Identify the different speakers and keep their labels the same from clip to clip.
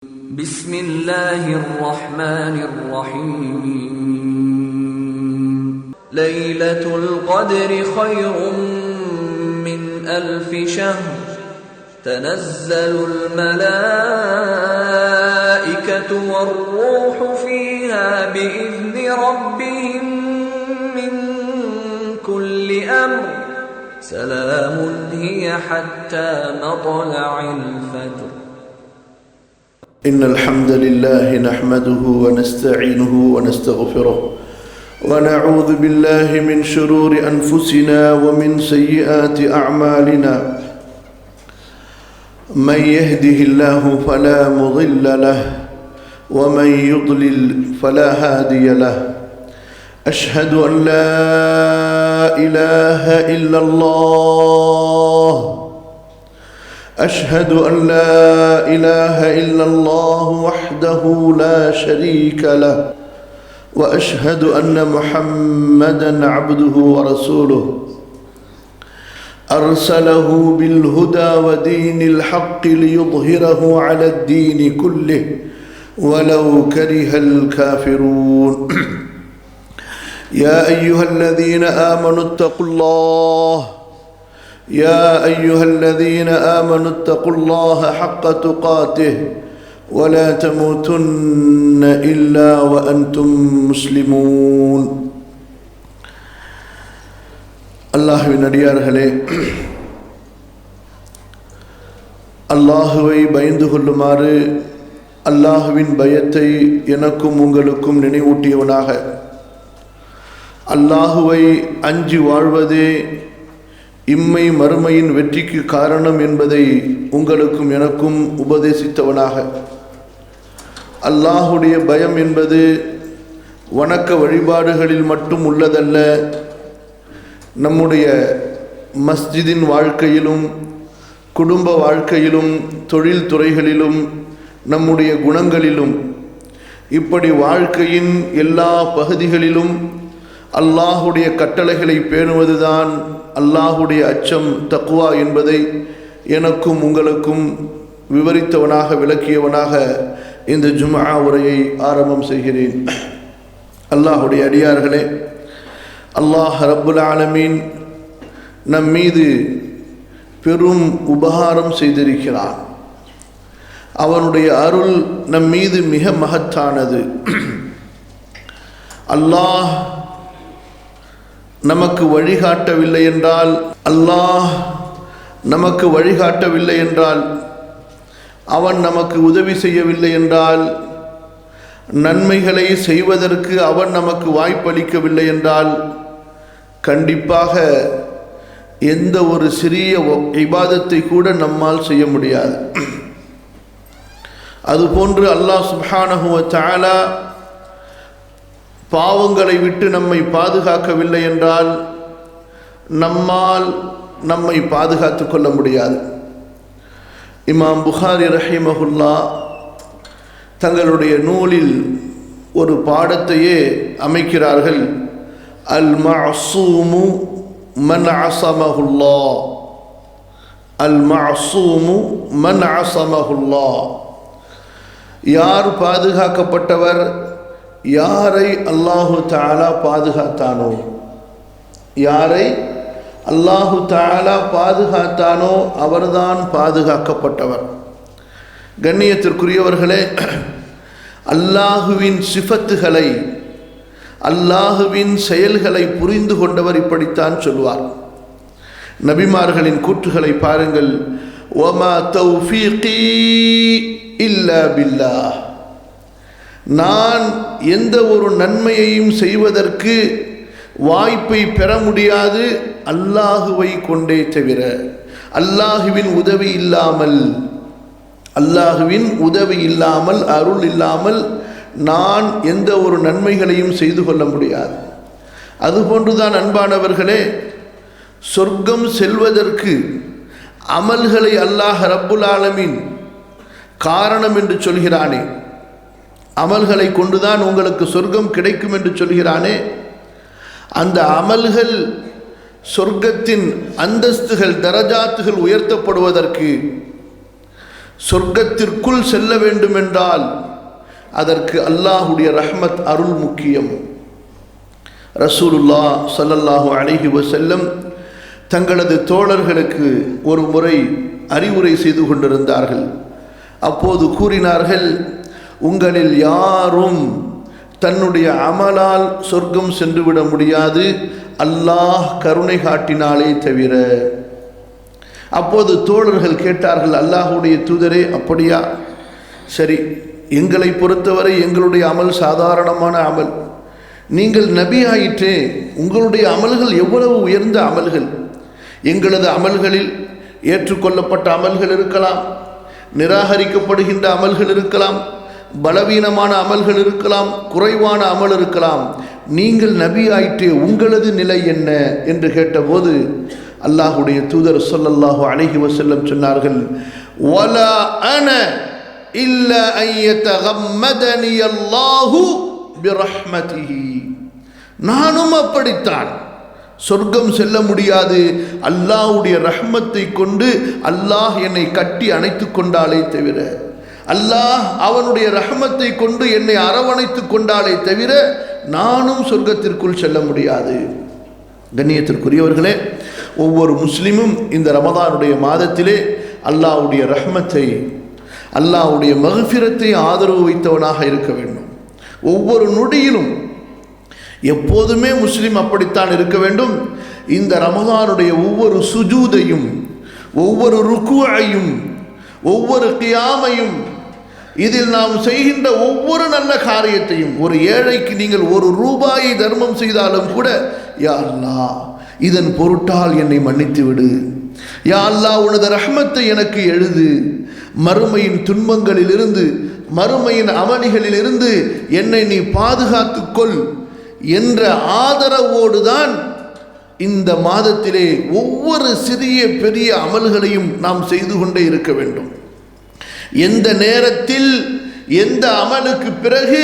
Speaker 1: بسم الله الرحمن الرحيم ليلة القدر خير من 1000 شهر تنزل الملائكة والروح فيها بإذن ربهم من كل أمر سلام هي حتى مطلع الفجر.
Speaker 2: إن الحمد لله نحمده ونستعينه ونستغفره ونعوذ بالله من شرور أنفسنا ومن سيئات أعمالنا من يهده الله فلا مضل له ومن يضلل فلا هادي له أشهد أن لا إله إلا الله أشهد أن لا إله إلا الله وحده لا شريك له وأشهد أن محمدًا عبده ورسوله أرسله بالهدى ودين الحق ليظهره على الدين كله ولو كره الكافرون يا أيها الذين آمنوا اتقوا الله يا أيها الذين آمنوا اتقوا الله حق تقاته ولا تموتن إلا وأنتم مسلمون. அல்லாஹ்வின் அடியார்களே, அல்லாஹுவை பயந்து கொள்ளுமாறு அல்லாஹுவின் பயத்தை எனக்கும் உங்களுக்கும் நினைவூட்டியவனாக, அல்லாஹுவை அஞ்சி வாழ்வதே இம்மை மறுமையின் வெற்றிக்கு காரணம் என்பதை உங்களுக்கும் எனக்கும் உபதேசித்தவனாக, அல்லாஹுடைய பயம் என்பது வணக்க வழிபாடுகளில் மட்டும் உள்ளதல்ல, நம்முடைய மஸ்ஜிதின் வாழ்க்கையிலும் குடும்ப வாழ்க்கையிலும் தொழில் துறைகளிலும் நம்முடைய குணங்களிலும் இப்படி வாழ்க்கையின் எல்லா பகுதிகளிலும் அல்லாஹுடைய கட்டளைகளை பேணுவதுதான் அல்லாஹுடைய அச்சம், தக்வா என்பதை எனக்கும் உங்களுக்கும் விவரித்தவனாக விளக்கியவனாக இந்த ஜும்ஆ உரையை ஆரம்பம் செய்கிறேன். அல்லாஹுடைய அடியார்களே, அல்லாஹ் ரப்புல் ஆலமீன் நம் மீது பெரும் உபகாரம் செய்திருக்கிறான். அவனுடைய அருள் நம் மீது மிக மகத்தானது. அல்லாஹ் நமக்கு வழிகாட்டவில்லை என்றால், அவன் நமக்கு உதவி செய்யவில்லை என்றால், நன்மைகளை செய்வதற்கு அவன் நமக்கு வாய்ப்பளிக்கவில்லை என்றால், கண்டிப்பாக எந்த ஒரு சிறிய இபாதத்தை கூட நம்மால் செய்ய முடியாது. அதுபோன்று அல்லாஹ் சுப்ஹானஹு வ தஆலா பாவங்களை விட்டு நம்மை பாதுகாக்கவில்லை என்றால் நம்மால் நம்மை பாதுகாத்து கொள்ள முடியாது. இமாம் புகாரி ரஹிமஹுல்லா தங்களுடைய நூலில் ஒரு பாடத்தையே அமைக்கிறார்கள். அல் மஅசூமு மன் அஸமஹுல்லாஹ், அல் மஅசூமு மன் அஸமஹுல்லாஹ், யார் பாதுகாக்கப்பட்டவர், யாரை அல்லாஹு தஆலா பாதுகாத்தானோ, யாரை அல்லாஹு தஆலா பாதுகாத்தானோ அவர்தான் பாதுகாக்கப்பட்டவர். கண்ணியத்திற்குரியவர்களே, அல்லாஹுவின் சிஃபத்துகளை, அல்லாஹுவின் செயல்களை புரிந்து கொண்டவர் இப்படித்தான் சொல்வார். நபிமார்களின் கூற்றுகளை பாருங்கள். வமா தௌஃபீகி இல்லா பில்லாஹ், நான் எந்த ஒரு நன்மையையும் செய்வதற்கு வாய்ப்பை பெற முடியாது அல்லாஹுவை கொண்டே தவிர, அல்லாஹுவின் உதவி இல்லாமல் அருள் இல்லாமல் நான் எந்த ஒரு நன்மைகளையும் செய்து கொள்ள முடியாது. அதுபோன்றுதான் அன்பானவர்களே, சொர்க்கம் செல்வதற்கு அமல்களை அல்லாஹ் ரப்புல் ஆலமீன் காரணம் என்று சொல்கிறானே, அமல்களை கொண்டுதான் உங்களுக்கு சொர்க்கம் கிடைக்கும் என்று சொல்கிறானே, அந்த அமல்கள் சொர்க்கத்தின் அந்தஸ்துகள், தரஜாத்துகள் உயர்த்தப்படுவதற்கு சொர்க்கத்திற்குள் செல்ல வேண்டுமென்றால் அதற்கு அல்லாஹுடைய ரஹ்மத் அருள் முக்கியம். ரசூலுல்லாஹ் ஸல்லல்லாஹு அலைஹி வஸல்லம் தங்களது தோழர்களுக்கு ஒரு முறை அறிவுரை செய்து கொண்டிருந்தார்கள். அப்போது கூறினார்கள், உங்களில் யாரும் தன்னுடைய அமலால் சொர்க்கம் சென்றுவிட முடியாது, அல்லாஹ் கருணை காட்டினாலே தவிர. அப்போது தோழர்கள் கேட்டார்கள், அல்லாஹுடைய தூதரே, அப்படியா? சரி, எங்களை பொறுத்தவரை எங்களுடைய அமல் சாதாரணமான அமல். நீங்கள் நபி ஆயிற்றே, உங்களுடைய அமல்கள் எவ்வளவு உயர்ந்த அமல்கள். எங்களது அமல்களில் ஏற்றுக்கொள்ளப்பட்ட அமல்கள் இருக்கலாம், நிராகரிக்கப்படுகின்ற அமல்கள் இருக்கலாம், பலவீனமான அமல்கள் இருக்கலாம், குறைவான அமல் இருக்கலாம். நீங்கள் நபி ஆயிற்றே, உங்களது நிலை என்ன என்று கேட்டபோது அல்லாஹுடைய தூதர் ஸல்லல்லாஹு அலைஹி வஸல்லம் சொன்னார்கள், வலா அன இல்லா அன் யதகம்மதனி அல்லாஹு பிரஹ்மதிஹி. நானும் அப்படித்தான். சொர்க்கம் செல்ல முடியாது, அல்லாஹ்வுடைய ரஹ்மத்தை கொண்டு அல்லாஹ் என்னை கட்டி அணைத்து கொண்டாலே தவிர, அல்லாஹ் அவனுடைய ரஹ்மத்தை கொண்டு என்னை அரவணைத்து கொண்டாலே தவிர நானும் சொர்க்கத்திற்குள் செல்ல முடியாது. கண்ணியத்திற்குரியவர்களே, ஒவ்வொரு முஸ்லிமும் இந்த ரமதானுடைய மாதத்திலே அல்லாஹ்வுடைய ரஹ்மத்தை, அல்லாஹ்வுடைய மக்ஃபிரத்தை ஆதரவு வைத்தவனாக இருக்க வேண்டும். ஒவ்வொரு நொடியிலும் எப்போதுமே முஸ்லிம் அப்படித்தான் இருக்க வேண்டும். இந்த ரமதானுடைய ஒவ்வொரு சுஜூதையும், ஒவ்வொரு ருக்குவையும், ஒவ்வொரு கியாமையும், இதில் நாம் செய்கின்ற ஒவ்வொரு நல்ல காரியத்தையும், ஒரு ஏழைக்கு நீங்கள் ₹1 தர்மம் செய்தாலும் கூட, யா அல்லாஹ் இதன் பொருட்டால் என்னை மன்னித்து விடு, யா அல்லாஹ் உனது ரஹ்மத்தை எனக்கு எழுது, மறுமையின் துன்பங்களிலிருந்து, மறுமையின் அமளிகளிலிருந்து என்னை நீ பாதுகாத்துக்கொள் என்ற ஆதரவோடுதான் இந்த மாதத்திலே ஒவ்வொரு சிறிய பெரிய அமல்களையும் நாம் செய்து கொண்டே இருக்க வேண்டும். எந்த நேரத்தில் எந்த அமலுக்கு பிறகு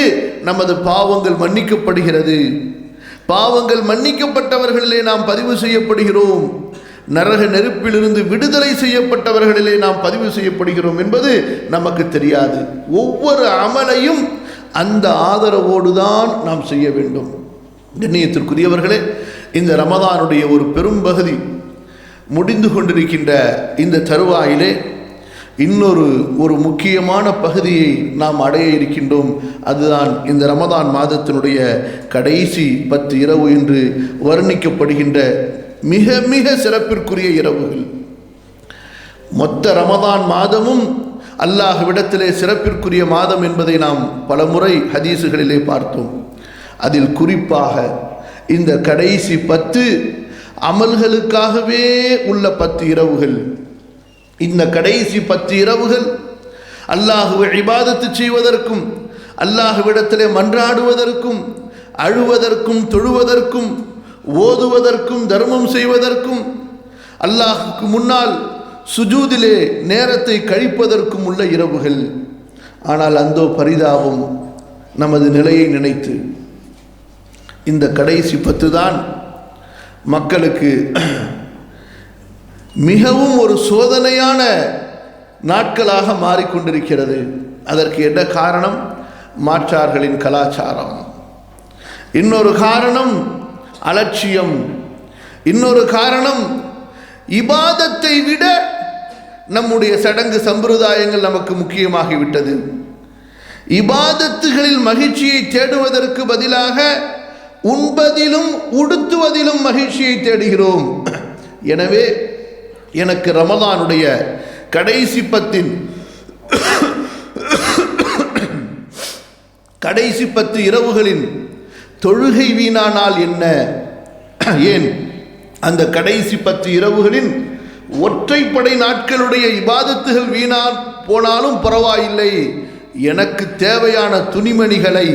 Speaker 2: நமது பாவங்கள் மன்னிக்கப்படுகிறது, பாவங்கள் மன்னிக்கப்பட்டவர்களிலே நாம் பதிவு செய்யப்படுகிறோம், நரக நெருப்பிலிருந்து விடுதலை செய்யப்பட்டவர்களிலே நாம் பதிவு செய்யப்படுகிறோம் என்பது நமக்கு தெரியாது. ஒவ்வொரு அமலையும் அந்த ஆதரவோடு தான் நாம் செய்ய வேண்டும். கண்ணியத்திற்குரியவர்களே, இந்த ரமதானுடைய ஒரு பெரும்பகுதி முடிந்து கொண்டிருக்கின்ற இந்த தருவாயிலே ஒரு முக்கியமான பகுதியை நாம் அடைய இருக்கின்றோம். அதுதான் இந்த ரமதான் மாதத்தினுடைய கடைசி 10 இரவு என்று வர்ணிக்கப்படுகின்ற மிக மிக சிறப்பிற்குரிய இரவுகள். மொத்த ரமதான் மாதமும் அல்லாஹ்விடத்திலே சிறப்பிற்குரிய மாதம் என்பதை நாம் பலமுறை ஹதீசுகளிலே பார்த்தோம். அதில் குறிப்பாக இந்த கடைசி 10 அமல்களுக்காகவே உள்ள 10 இரவுகள். இந்த கடைசி 10 இரவுகள் அல்லாஹ்வை இபாதத்து செய்வதற்கும், அல்லாஹ்விடத்திலே மன்றாடுவதற்கும், அழுவதற்கும், தொழுவதற்கும், ஓதுவதற்கும், தர்மம் செய்வதற்கும், அல்லாஹ்வுக்கு முன்னால் சுஜூதிலே நேரத்தை கழிப்பதற்கும் உள்ள இரவுகள். ஆனால் அந்தோ பரிதாபம், நமது நிலையை நினைத்து இந்த கடைசி 10 தான் மக்களுக்கு மிகவும் ஒரு சோதனையான நாட்களாக மாறிக்கொண்டிருக்கிறது. அதற்கு என்ன காரணம்? மாற்றார்களின் கலாச்சாரம். இன்னொரு காரணம் அலட்சியம். இன்னொரு காரணம் இபாதத்தை விட நம்முடைய சடங்கு சம்பிரதாயங்கள் நமக்கு முக்கியமாகிவிட்டது. இபாதத்துகளில் மகிழ்ச்சியை தேடுவதற்கு பதிலாக உண்பதிலும் உடுத்துவதிலும் மகிழ்ச்சியை தேடுகிறோம். எனவே எனக்கு ரமதானுடைய கடைசி 10 இரவுகளின் தொழுகை வீணானால் என்ன? ஏன் அந்த கடைசி 10 இரவுகளின் ஒற்றைப்படை நாட்களுடைய இபாதத்துகள் வீணா போனாலும் பரவாயில்லை, எனக்கு தேவையான துணிமணிகளை,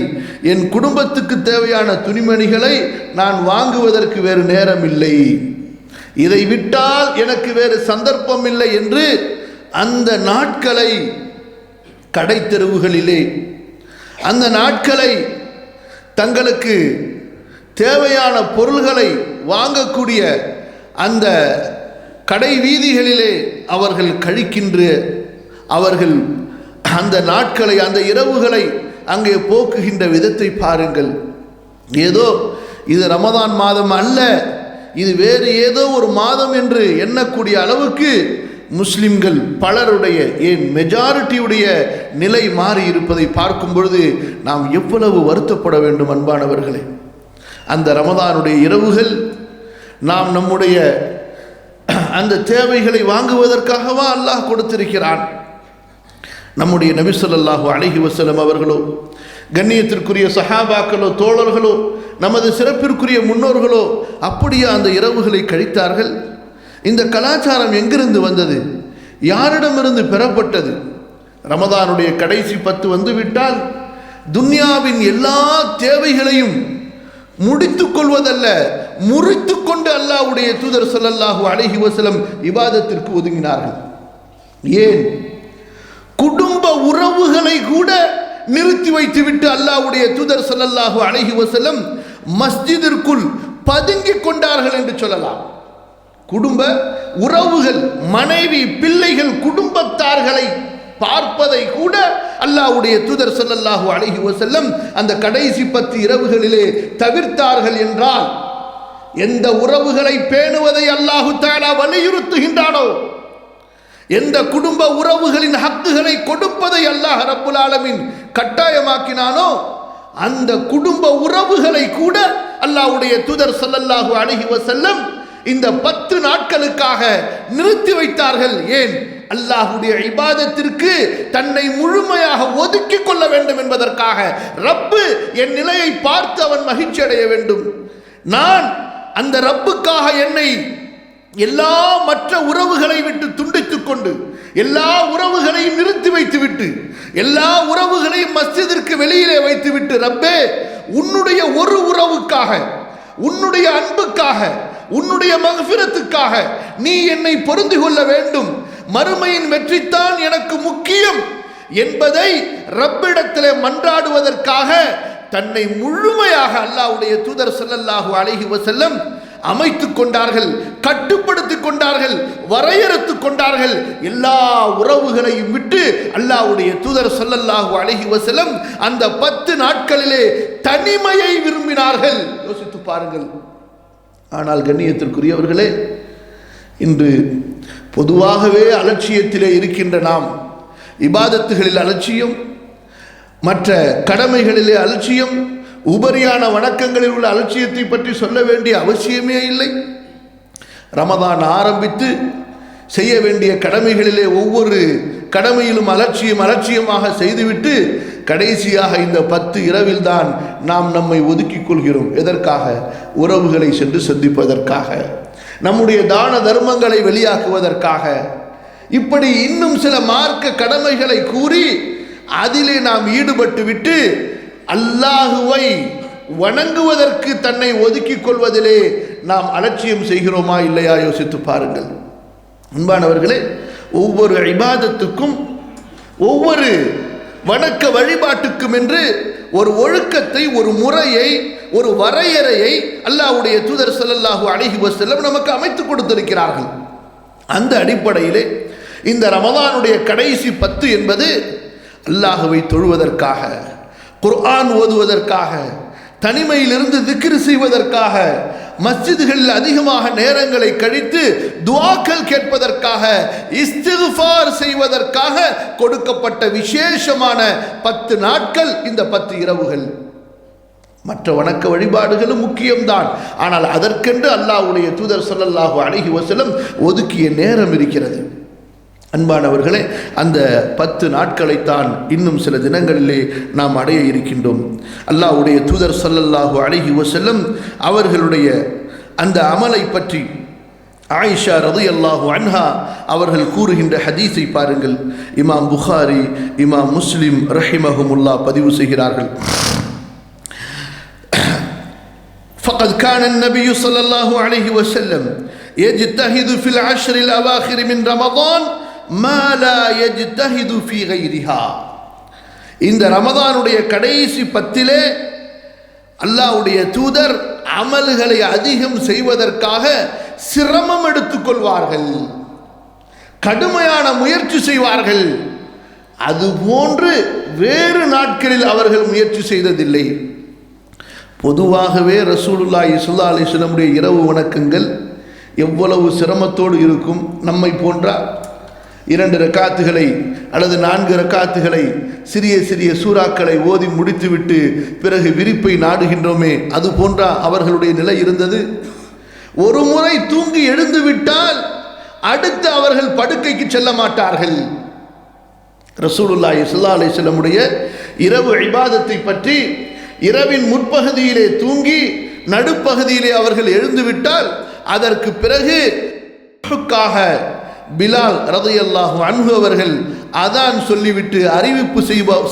Speaker 2: என் குடும்பத்துக்கு தேவையான துணிமணிகளை நான் வாங்குவதற்கு வேறு நேரம் இல்லை, இதை விட்டால் எனக்கு வேறு சந்தர்ப்பம் இல்லை என்று அந்த நாட்களை கடைத்தெருவுகளிலே, அந்த நாட்களை தங்களுக்கு தேவையான பொருள்களை வாங்கக்கூடிய அந்த கடை வீதிகளிலே அவர்கள் கழிக்கின்ற அவர்கள் அந்த நாட்களை, அந்த இரவுகளை அங்கே போக்குகின்ற விதத்தை பாருங்கள். ஏதோ இது ரமதான் மாதம் அல்ல, இது வேறு ஏதோ ஒரு மாதம் என்று எண்ணக்கூடிய அளவுக்கு முஸ்லிம்கள் பலருடைய, ஏன் மெஜாரிட்டியுடைய நிலை மாறி இருப்பதை பார்க்கும் பொழுது நாம் எவ்வளவு வருத்தப்பட வேண்டும் அன்பானவர்களே. அந்த ரமதானுடைய இரவுகள் நாம் நம்முடைய அந்த தேவைகளை வாங்குவதற்காகவா அல்லாஹ் கொடுத்திருக்கிறான்? நம்முடைய நபி ஸல்லல்லாஹு அலைஹி வஸல்லம் அவர்களோ, கண்ணியத்திற்குரிய சஹாபாக்களோ, தோழர்களோ, நமது சிறப்பிற்குரிய முன்னோர்களோ அப்படியே அந்த இரவுகளை கழித்தார்கள்? இந்த கலாச்சாரம் எங்கிருந்து வந்தது? யாரிடமிருந்து பெறப்பட்டது? ரமதானுடைய கடைசி 10 வந்துவிட்டால் துன்யாவின் எல்லா தேவைகளையும் முடித்துக் கொள்வதல்ல, முறித்து கொண்டு அல்லாஹ்வுடைய தூதர் ஸல்லல்லாஹு அலைஹி வஸல்லம் இபாதத்திற்கு ஒதுங்கினார்கள். ஏன்? குடும்ப உறவுகளை கூட நிறுத்தி வைத்துவிட்டு அல்லாஹ்வுடைய தூதர் ஸல்லல்லாஹு அலைஹி வஸல்லம் மஸ்ஜிதிற்குள் பதுங்கிக் கொண்டார்கள் என்று சொல்லலாம். குடும்ப உறவுகள், மனைவி, பிள்ளைகள், குடும்பத்தார்களை பார்ப்பதை கூட அல்லாஹ்வுடைய தூதர் ஸல்லல்லாஹு அலைஹி வஸல்லம் அந்த கடைசி 10 இரவுகளிலே தவிர்த்தார்கள் என்றால், எந்த உறவுகளை பேணுவதை அல்லாஹு தஆலா வலியுறுத்துகின்றானோ, எந்த குடும்ப உறவுகளின் ஹக்குகளை கொடுப்பதை அல்லாஹ் ரப்புல் ஆலமீன் கட்டாயமாக்கினானோ, அந்த குடும்ப உறவுகளை கூட அல்லாஹ்வுடைய தூதர் ஸல்லல்லாஹு அலைஹி வஸல்லம் இந்த 10 நாட்களுக்காக நிறுத்தி வைத்தார்கள். ஏன்? அல்லாஹ்வுடைய இபாதத்திற்கு தன்னை முழுமையாக ஒதுக்கிக் கொள்ள வேண்டும் என்பதற்காக. ரப்பு என் நிலையை பார்த்து அவன் மகிழ்ச்சி அடைய வேண்டும். நான் அந்த ரப்புக்காக என்னை எல்லா மற்ற உறவுகளை விட்டு துண்டித்துக் கொண்டு, எல்லா உறவுகளையும் நிறுத்தி வைத்துவிட்டு, எல்லா உறவுகளையும் மஸ்ஜிதிற்கு வெளியிலே வைத்துவிட்டு, ரப்பே உன்னுடைய ஒரு உறவுக்காக, உன்னுடைய அன்புக்காக, உன்னுடைய மக்ஃபிரத்துக்காக நீ என்னை பொருந்தி கொள்ள வேண்டும், மறுமையின் வெற்றித்தான் எனக்கு முக்கியம் என்பதை ரப்பிடத்திலே மன்றாடுவதற்காக தன்னை முழுமையாக அல்லாஹ்வுடைய தூதர் ஸல்லல்லாஹு அலைஹி வஸல்லம் அமைத்துக் கொண்டார்கள், கட்டுப்படுத்திக் கொண்டார்கள், வரையறுத்துக் கொண்டார்கள். எல்லா உறவுகளையும் விட்டு அல்லாஹ்வுடைய தூதர் ஸல்லல்லாஹு அலைஹி வஸல்லம் அந்த 10 நாட்களிலே தனிமையை விரும்பினார்கள். யோசித்து பாருங்கள். ஆனால் கண்ணியத்திற்குரியவர்களே, இன்று பொதுவாகவே அலட்சியத்திலே இருக்கின்ற நாம், இபாதத்துகளில் அலட்சியம், மற்ற கடமைகளிலே அலட்சியம், உபரியான வணக்கங்களில் உள்ள அலட்சியத்தை பற்றி சொல்ல வேண்டிய அவசியமே இல்லை. ரமதான் ஆரம்பித்து செய்ய வேண்டிய கடமைகளிலே ஒவ்வொரு கடமையிலும் அலட்சியமாக செய்துவிட்டு கடைசியாக இந்த 10 இரவில் தான் நாம் நம்மை ஒதுக்கிக் கொள்கிறோம். எதற்காக? உறவுகளை சென்று சந்திப்பதற்காக, நம்முடைய தான தர்மங்களை வெளியாக்குவதற்காக. இப்படி இன்னும் சில மார்க்க கடமைகளை கூறி அதிலே நாம் ஈடுபட்டு விட்டு அல்லாஹுவை வணங்குவதற்கு தன்னை ஒதுக்கிக் கொள்வதிலே நாம் அலட்சியம் செய்கிறோமா இல்லையா? யோசித்து பாருங்கள். அன்பானவர்களே, ஒவ்வொரு இபாதத்துக்கும், ஒவ்வொரு வணக்க வழிபாட்டுக்கும் என்று ஒரு ஒழுக்கத்தை, ஒரு முறையை, ஒரு வரையறையை அல்லாஹ்வுடைய தூதர் ஸல்லல்லாஹு அலைஹி வஸல்லம் நமக்கு அமைத்து கொடுத்திருக்கிறார்கள். அந்த அடிப்படையிலே இந்த ரமதானுடைய கடைசி 10 என்பது அல்லாஹ்வை தொழுவதற்காக, குர்ஆன் ஓதுவதற்காக, தனிமையிலிருந்து திக்ர் செய்வதற்காக, மஸ்ஜிதுகளில் அதிகமாக நேரங்களை கழித்து துஆக்கள் கேட்பதற்காக, இஸ்திக்ஃபார் செய்வதற்காக கொடுக்கப்பட்ட விசேஷமான 10 நாட்கள் இந்த 10 இரவுகள். மற்ற வணக்க வழிபாடுகளும் முக்கியம்தான். ஆனால் அதற்கென்று அல்லாஹ்வுடைய தூதர் ஸல்லல்லாஹு அலைஹி வஸல்லம் ஒதுக்கிய நேரம் இருக்கிறது. அன்பானவர்களே, அந்த 10 நாட்களைத்தான் இன்னும் சில தினங்களிலே நாம் அடைய இருக்கின்றோம். அல்லாஹ்வுடைய தூதர் ஸல்லல்லாஹு அலைஹி வஸல்லம் அவர்களுடைய அந்த அமலை பற்றி ஆயிஷா ரலியல்லாஹு அன்ஹா அவர்கள் கூறுகின்ற ஹதீஸை பாருங்கள். இமாம் புகாரி, இமாம் முஸ்லிம் ரஹிமஹுமுல்லாஹ் பதிவு செய்கிறார்கள். فقد كان النبي صلى الله عليه وسلم يجتهد في العشر الأواخر من رمضان ما لا يجتهد في غيرها. இந்த ரமதானுடைய கடைசி 10 அல்லாஹ்வுடைய தூதர் அமல்களை அதிகம் செய்வதற்காக சிரமம் எடுத்துக்கொள்வார்கள், கடுமையான முயற்சி செய்வார்கள். அதுபோன்று வேறு நாட்களில் அவர்கள் முயற்சி செய்ததில்லை. பொதுவாகவே ரசூலுல்லாஹி ஸல்லல்லாஹு அலைஹி வஸல்லமுடைய இரவு வணக்கங்கள் எவ்வளவு சிரமத்தோடு இருக்கும். நம்மை போன்ற 2 ரக்காத்துகளை அல்லது 4 ரக்காத்துகளை சிறிய சிறிய சூறாக்களை ஓதி முடித்துவிட்டு பிறகு விரிப்பை நாடுகின்றோமே, அது போன்ற அவர்களுடைய நிலை இருந்தது. ஒரு முறை தூங்கி எழுந்து விட்டால் அடுத்து அவர்கள் படுக்கைக்கு செல்ல மாட்டார்கள். ரசூலுல்லாஹி ஸல்லல்லாஹு அலைஹி வஸல்லமுடைய இரவு இபாதத்தை பற்றி, இரவின் முற்பகுதியிலே தூங்கி நடுப்பகுதியிலே அவர்கள் எழுந்துவிட்டால் அதற்கு பிறகு பிலால் ரலியல்லாஹு அன்ஹு அவர்கள் அதான் சொல்லிவிட்டு அறிவிப்பு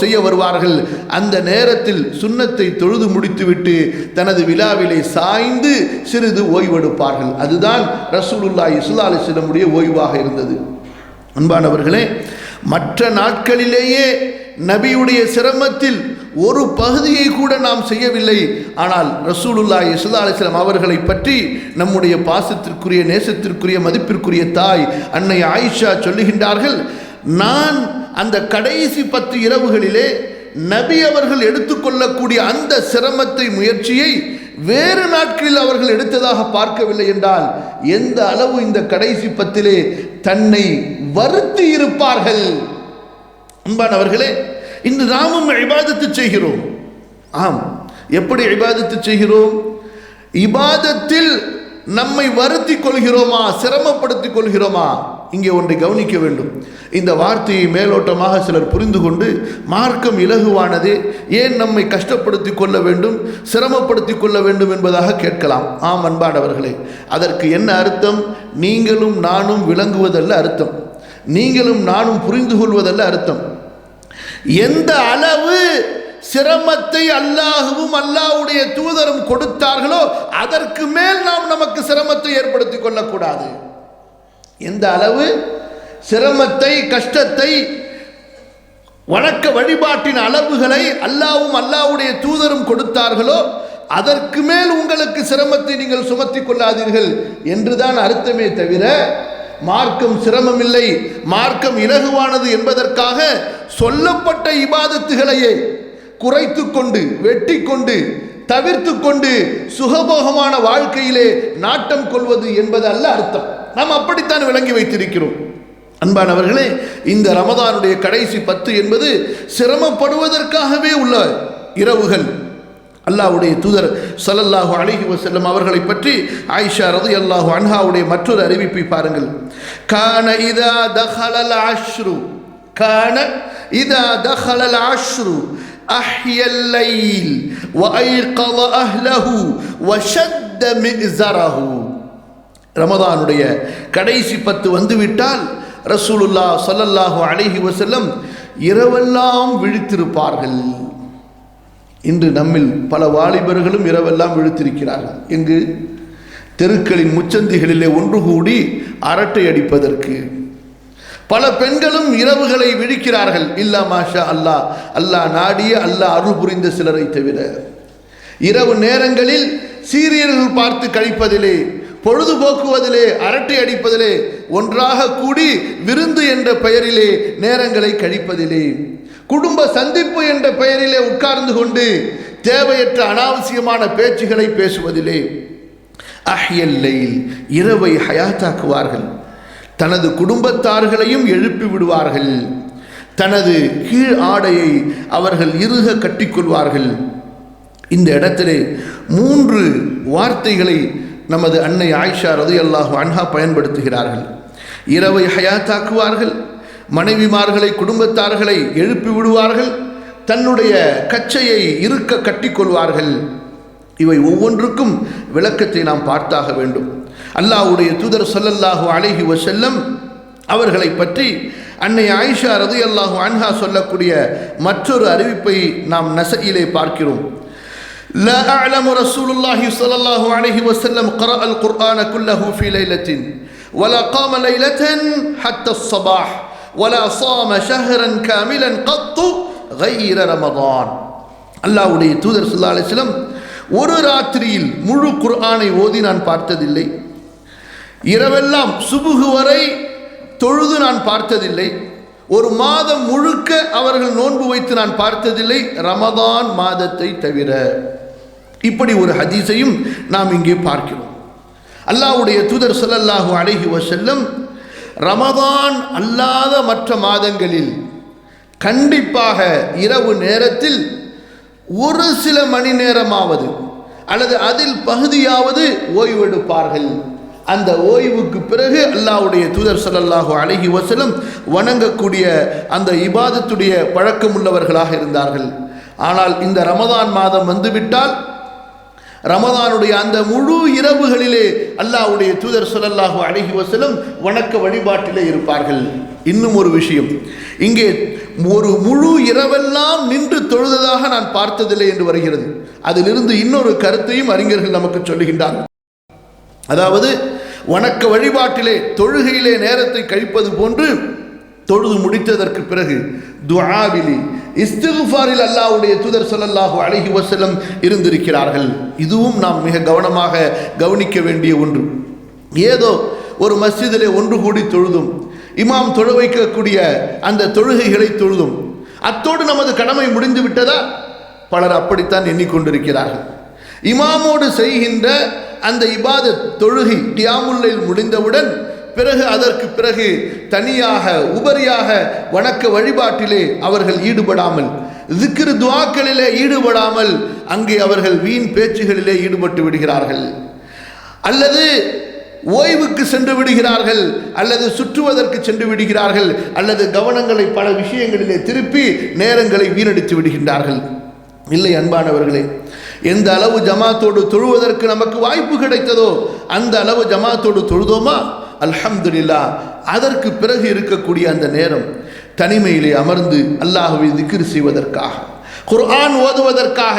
Speaker 2: செய்ய வருவார்கள். அந்த நேரத்தில் சுன்னத்தை தொழுது முடித்துவிட்டு தனது விழாவிலே சாய்ந்து சிறிது ஓய்வெடுப்பார்கள். அதுதான் ரசூலுல்லாஹி ஸல்லல்லாஹு அலைஹி வஸல்லமுடைய ஓய்வாக இருந்தது. அன்பானவர்களே, மற்ற நாட்களிலேயே நபியுடைய சிரமத்தில் ஒரு பகுதியை கூட நாம் செய்யவில்லை. ஆனால் ரசூலுல்லாஹி ஸல்லல்லாஹு அலைஹி வஸல்லம் அவர்களை பற்றி நம்முடைய பாசத்திற்குரிய, நேசத்திற்குரிய, மதிப்பிற்குரிய தாய் அன்னை ஆயிஷா சொல்லுகின்றார்கள், நான் அந்த கடைசி 10 இரவுகளிலே நபி அவர்கள் எடுத்துக்கொள்ளக்கூடிய அந்த சிரமத்தை, முயற்சியை வேறு நாட்களில் அவர்கள் எடுத்ததாக பார்க்கவில்லை என்றால் எந்த அளவு இந்த கடைசி 10 தன்னை வருத்தி இருப்பார்கள். அன்பானவர்களே, இன்று நாமும் இபாதத்து செய்கிறோம். ஆம், எப்படி இபாதத்து செய்கிறோம்? இபாதத்தில் நம்மை வருத்தி கொள்கிறோமா, சிரமப்படுத்திக் கொள்கிறோமா? இங்கே ஒன்றை கவனிக்க வேண்டும். இந்த வார்த்தையை மேலோட்டமாக சிலர் புரிந்து கொண்டு மார்க்கம் இலகுவானதே, ஏன் நம்மை கஷ்டப்படுத்தி கொள்ள வேண்டும், சிரமப்படுத்தி கொள்ள வேண்டும் என்பதாக கேட்கலாம். ஆம் அன்பானவர்களே, அதற்கு என்ன அர்த்தம்? நீங்களும் நானும் விளங்குவதல்ல அர்த்தம், நீங்களும் நானும் புரிந்து கொள்வதல்ல அர்த்தம். எந்த அளவு சிரமத்தை அல்லாஹ்வும் அல்லாஹ்வுடைய தூதரும் கொடுத்தார்களோ அதற்கு மேல் நாம் நமக்கு சிரமத்தை ஏற்படுத்திக் கொள்ளக்கூடாது. எந்த அளவு சிரமத்தை, கஷ்டத்தை, வணக்க வழிபாட்டின் அளவுகளை அல்லாஹ்வும் அல்லாஹ்வுடைய தூதரும் கொடுத்தார்களோ அதற்கு மேல் உங்களுக்கு சிரமத்தை நீங்கள் சுமத்தி கொள்ளாதீர்கள் என்றுதான் அர்த்தமே தவிர, மார்க்கம் சிரமம் இல்லை, மார்க்கம் இலகுவானது என்பதற்காக சொல்லப்பட்ட இபாதத்துகளையே குறைத்து கொண்டு, வெட்டி கொண்டு, தவிர்த்து கொண்டு சுகபோகமான வாழ்க்கையிலே நாட்டம் கொள்வது என்பது அல்ல அர்த்தம். நாம் அப்படித்தான் விளங்கி வைத்திருக்கிறோம். அன்பானவர்களே, இந்த ரமதானுடைய கடைசி 10 என்பது சிரமப்படுவதற்காகவே உள்ள இரவுகள். அல்லாஹ்வுடைய தூதர் ஸல்லல்லாஹு அலைஹி வஸல்லம் அவர்களை பற்றி ஆயிஷா ரலியல்லாஹு அன்ஹாவுடைய மற்றொரு அறிவிப்பை பாருங்கள். கான இதா தஹலல் அஷ்ரு, கான இதா தஹலல் அஷ்ரு அஹ்யல் லைல் வ ஐகத அஹ்லஹு வ ஷத்த மிஸரஹு. ரமதானுடைய கடைசி 10 வந்துவிட்டால் ரசூலுல்லாஹ் ஸல்லல்லாஹு அலைஹி வஸல்லம் இரவெல்லாம் விழித்திருப்பார்கள். இன்று நம்மில் பல வாலிபர்களும் இரவெல்லாம் விழித்திருக்கிறார்கள். எங்கு? தெருக்களின் முச்சந்திகளிலே ஒன்று கூடி அரட்டை அடிப்பதற்கு. பல பெண்களும் இரவுகளை விழிக்கிறார்கள். இல்லா மாஷா அல்லாஹ், அல்லாஹ் நாடிய, அல்லாஹ் அருள் புரிந்த சிலரை தவிர. இரவு நேரங்களில் சீரியல்கள் பார்த்து கழிப்பதிலே, பொழுதுபோக்குவதிலே, அரட்டை அடிப்பதிலே, ஒன்றாக கூடி விருந்து என்ற பெயரிலே நேரங்களை கழிப்பதிலே, குடும்ப சந்திப்பு என்ற பெயரிலே உட்கார்ந்து கொண்டு தேவையற்ற அனாவசியமான பேச்சுகளை பேசுவதிலே, அஹ்யல் லைல் இரவை ஹயாத்தாக்குவார்கள். தனது குடும்பத்தார்களையும் எழுப்பி விடுவார்கள். தனது கீழ் ஆடையை அவர்கள் இறுக கட்டிக்கொள்வார்கள். இந்த இடத்திலே 3 வார்த்தைகளை நமது அன்னை ஆயிஷா ரலியல்லாஹு அன்ஹா பயன்படுத்துகிறார்கள். இரவை ஹயாத்தாக்குவார்கள், மனைவிமார்களை, குடும்பத்தார்களை எழுப்பி விடுவார்கள், தன்னுடைய கச்சையை இறுக்க கட்டிக்கொள்வார்கள். இவை ஒவ்வொன்றுக்கும் விளக்கத்தை நாம் பார்த்தாக வேண்டும். அல்லாஹ்வுடைய தூதர் ஸல்லல்லாஹு அலைஹி வஸல்லம் அவர்களை பற்றி அன்னை ஆயிஷா ரலியல்லாஹு அன்ஹா சொல்லக்கூடிய மற்றொரு அறிவிப்பை நாம் நஸஈலே பார்க்கிறோம். لا أعلم رسول الله صلى الله عليه وسلم قرأ القرآن كله في ليلة ولا قام ليلة حتى الصباح ولا صام شهرا كاملا قط غير رمضان. அல்லாஹ்வுடைய தூதர் ஸல்லல்லாஹு அலைஹி வஸல்லம் ஒரு ராத்திரியில் முழு குர்ஆனை ஓதி நான் பார்த்ததில்லை, இரவெல்லாம் சுபுஹ் வரை தொழுது நான் பார்த்ததில்லை, ஒரு மாதம் முழுக்க அவர்கள் நோன்பு வைத்து நான் பார்த்ததில்லை, ரமதான் மாதத்தை தவிர. இப்படி ஒரு ஹதீஸையும் நாம் இங்கே பார்க்கிறோம். அல்லாஹ்வுடைய தூதர் ஸல்லல்லாஹு அலைஹி வஸல்லம் ரமதான் அல்லாத மற்ற மாதங்களில் கண்டிப்பாக இரவு நேரத்தில் ஒரு சில மணி நேரமாவது அல்லது அதில் பகுதியாவது ஓய்வெடுப்பார்கள். அந்த ஓய்வுக்கு பிறகு அல்லாஹ்வுடைய தூதர் ஸல்லல்லாஹு அலைஹி வஸல்லம் வணங்கக்கூடிய அந்த இபாதத்துடைய பழக்கமுள்ளவர்களாக இருந்தார்கள். ஆனால் இந்த ரமதான் மாதம் வந்துவிட்டால் ரமதானுடைய அந்த முழு இரவுகளிலே அல்லாஹ்வுடைய தூதர் ஸல்லல்லாஹு அலைஹி வஸல்லம் வணக்க வழிபாட்டிலே இருப்பார்கள். இன்னும் ஒரு விஷயம், இங்கே ஒரு முழு இரவெல்லாம் நின்று தொழுததாக நான் பார்த்ததில்லை என்று வருகிறது. அதிலிருந்து இன்னொரு கருத்தையும் அறிஞர்கள் நமக்கு சொல்லுகின்றார்கள். அதாவது வணக்க வழிபாட்டிலே தொழுகையிலே நேரத்தை கழிப்பது போன்று தொழுது முடித்ததற்கு பிறகு துஆவிலி இஸ்திக்ஃபாரில் அல்லாஹ்வுடைய தூதர் ஸல்லல்லாஹு அலைஹி வஸல்லம் இருந்திருக்கிறார்கள். இதுவும் நாம் மிக கவனமாக கவனிக்க வேண்டிய ஒன்று. ஏதோ ஒரு மஸ்ஜிதிலே ஒன்று கூடி தொழுதும், இமாம் தொழ வைக்கக்கூடிய அந்த தொழுகைகளை தொழுதும், அத்தோடு நமது கடமை முடிந்து விட்டதா? பலர் அப்படித்தான் எண்ணிக்கொண்டிருக்கிறார்கள். இமாமோடு செய்கின்ற அந்த இபாதத் தொழுகை கியாமுல் லைல் முடிந்தவுடன் பிறகு அதற்கு பிறகு தனியாக உபரியாக வணக்க வழிபாட்டிலே அவர்கள் ஈடுபடாமல், ஸிக்ர் துஆக்களிலே ஈடுபடாமல் அங்கே அவர்கள் வீண் பேச்சுகளிலே ஈடுபட்டு விடுகிறார்கள், அல்லது ஓய்வுக்கு சென்று விடுகிறார்கள், அல்லது சுற்றுவதற்கு சென்று விடுகிறார்கள், அல்லது கவனங்களை பல விஷயங்களிலே திருப்பி நேரங்களை வீணடித்து விடுகின்றார்கள். இல்லை அன்பானவர்களே, எந்த அளவு ஜமாத்தோடு தொழுவதற்கு நமக்கு வாய்ப்பு கிடைத்ததோ அந்த அளவு ஜமாத்தோடு தொழுதோமா? அல்ஹம்துலில்லாஹ். அதற்கு பிறகு இருக்கக்கூடிய அந்த நேரம் தனிமையிலே அமர்ந்து அல்லாஹ்வை திக்ர் செய்வதற்காக, குர்ஆன் ஓதுவதற்காக,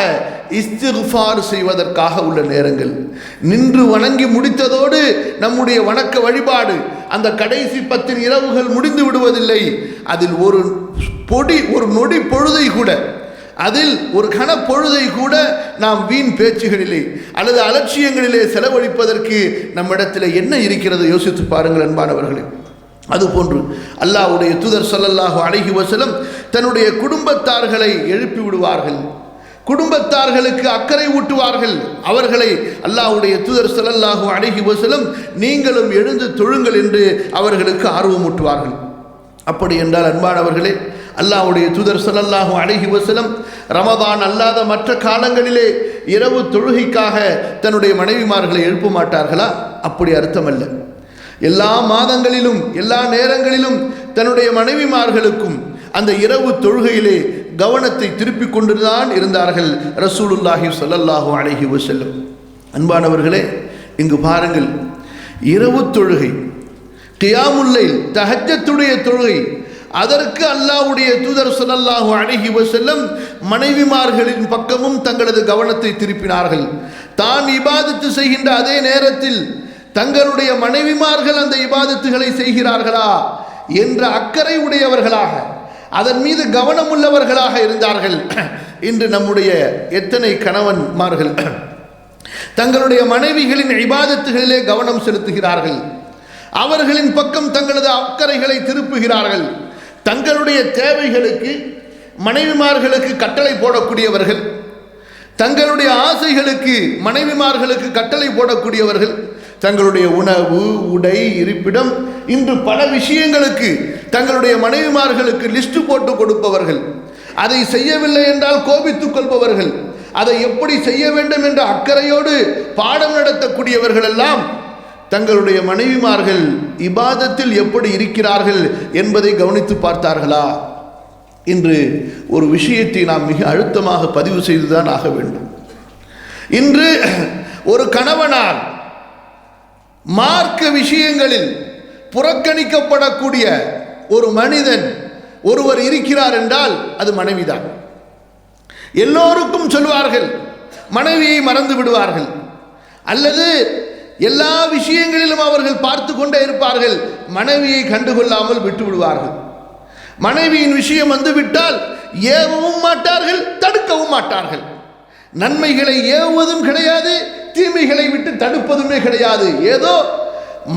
Speaker 2: இஸ்திக்ஃபார் செய்வதற்காக உள்ள நேரங்கள். நின்று வணங்கி முடித்ததோடு நம்முடைய வணக்க வழிபாடு அந்த கடைசி 10 இரவுகள் முடிந்து விடுவதில்லை. அதில் ஒரு நொடி பொழுதை கூட, அதில் ஒரு கணப்பொழுதை கூட நாம் வீண் பேச்சுகளிலே அல்லது அலட்சியங்களிலே செலவழிப்பதற்கு நம்மிடத்தில் என்ன இருக்கிறது யோசித்து பாருங்கள் அன்பானவர்களே. அதுபோன்று அல்லாஹ்வுடைய தூதர் ஸல்லல்லாஹு அலைஹி வஸல்லம் தன்னுடைய குடும்பத்தார்களை எழுப்பி விடுவார்கள், குடும்பத்தார்களுக்கு அக்கறை ஊட்டுவார்கள். அவர்களை அல்லாஹ்வுடைய தூதர் ஸல்லல்லாஹு அலைஹி வஸல்லம் நீங்களும் எழுந்து தொழுங்கள் என்று அவர்களுக்கு ஆர்வமூட்டுவார்கள். அப்படி என்றால் அன்பானவர்களே, அல்லாஹ்வுடைய தூதர் ஸல்லல்லாஹு அலைஹி வஸல்லம் ரமதான் அல்லாத மற்ற காலங்களிலே இரவு தொழுகைக்காக தன்னுடைய மனைவிமார்களை எழுப்ப மாட்டார்களா? அப்படி அர்த்தமல்ல. எல்லா மாதங்களிலும் எல்லா நேரங்களிலும் தன்னுடைய மனைவிமார்களுக்கும் அந்த இரவு தொழுகையிலே கவனத்தை திருப்பிக் கொண்டுதான் இருந்தார்கள் ரசூலுல்லாஹி ஸல்லல்லாஹு அலைஹி வஸல்லம். அன்பானவர்களே, இங்கு பாருங்கள், இரவு தொழுகை, கியாமுல் லைல், தஹஜ்ஜத்துடைய தொழுகை, அதற்கு அல்லாஹ்வுடைய தூதர் ஸல்லல்லாஹு அலைஹி வஸல்லம் மனைவிமார்களின் பக்கமும் தங்களது கவனத்தை திருப்பினார்கள். தான் இபாதத்து செய்கின்ற அதே நேரத்தில் தங்களுடைய மனைவிமார்கள் அந்த இபாதத்துகளை செய்கிறார்களா என்ற அக்கறை உடையவர்களாக, அதன் மீது கவனம் உள்ளவர்களாக இருந்தார்கள். இன்று நம்முடைய எத்தனை கணவன்மார்கள் தங்களுடைய மனைவிகளின் இபாதத்துகளிலே கவனம் செலுத்துகிறார்கள், அவர்களின் பக்கம் தங்களது அக்கறைகளை திருப்புகிறார்கள். தங்களுடைய தேவைகளுக்கு மனைவிமார்களுக்கு கட்டளை போடக்கூடியவர்கள், தங்களுடைய ஆசைகளுக்கு மனைவிமார்களுக்கு கட்டளை போடக்கூடியவர்கள், தங்களுடைய உணவு, உடை, இருப்பிடம், இன்று பல விஷயங்களுக்கு தங்களுடைய மனைவிமார்களுக்கு லிஸ்ட் போட்டு கொடுப்பவர்கள், அதை செய்யவில்லை என்றால் கோபித்துக் கொள்பவர்கள், அதை எப்படி செய்ய வேண்டும் என்ற அக்கறையோடு பாடம் நடத்தக்கூடியவர்கள் எல்லாம் தங்களுடைய மனைவிமார்கள் இபாதத்தில் எப்படி இருக்கிறார்கள் என்பதை கவனித்து பார்த்தார்களா? இன்று ஒரு விஷயத்தை நாம் மிக அழுத்தமாக பதிவு செய்துதான் ஆக வேண்டும். இன்று ஒரு கணவனால் மார்க்க விஷயங்களில் புறக்கணிக்கப்படக்கூடிய ஒரு மனிதன் ஒருவர் இருக்கிறார் என்றால் அது மனைவிதான். எல்லோருக்கும் சொல்வார்கள், மனைவியை மறந்து விடுவார்கள், அல்லது எல்லா விஷயங்களிலும் அவர்கள் பார்த்து கொண்டே இருப்பார்கள், மனைவியை கண்டுகொள்ளாமல் விட்டு விடுவார்கள். மனைவியின் விஷயம் வந்துவிட்டால் ஏவவும் மாட்டார்கள், தடுக்கவும் மாட்டார்கள். நன்மைகளை ஏவுவதும் கிடையாது, தீமைகளை விட்டு தடுப்பதுமே கிடையாது. ஏதோ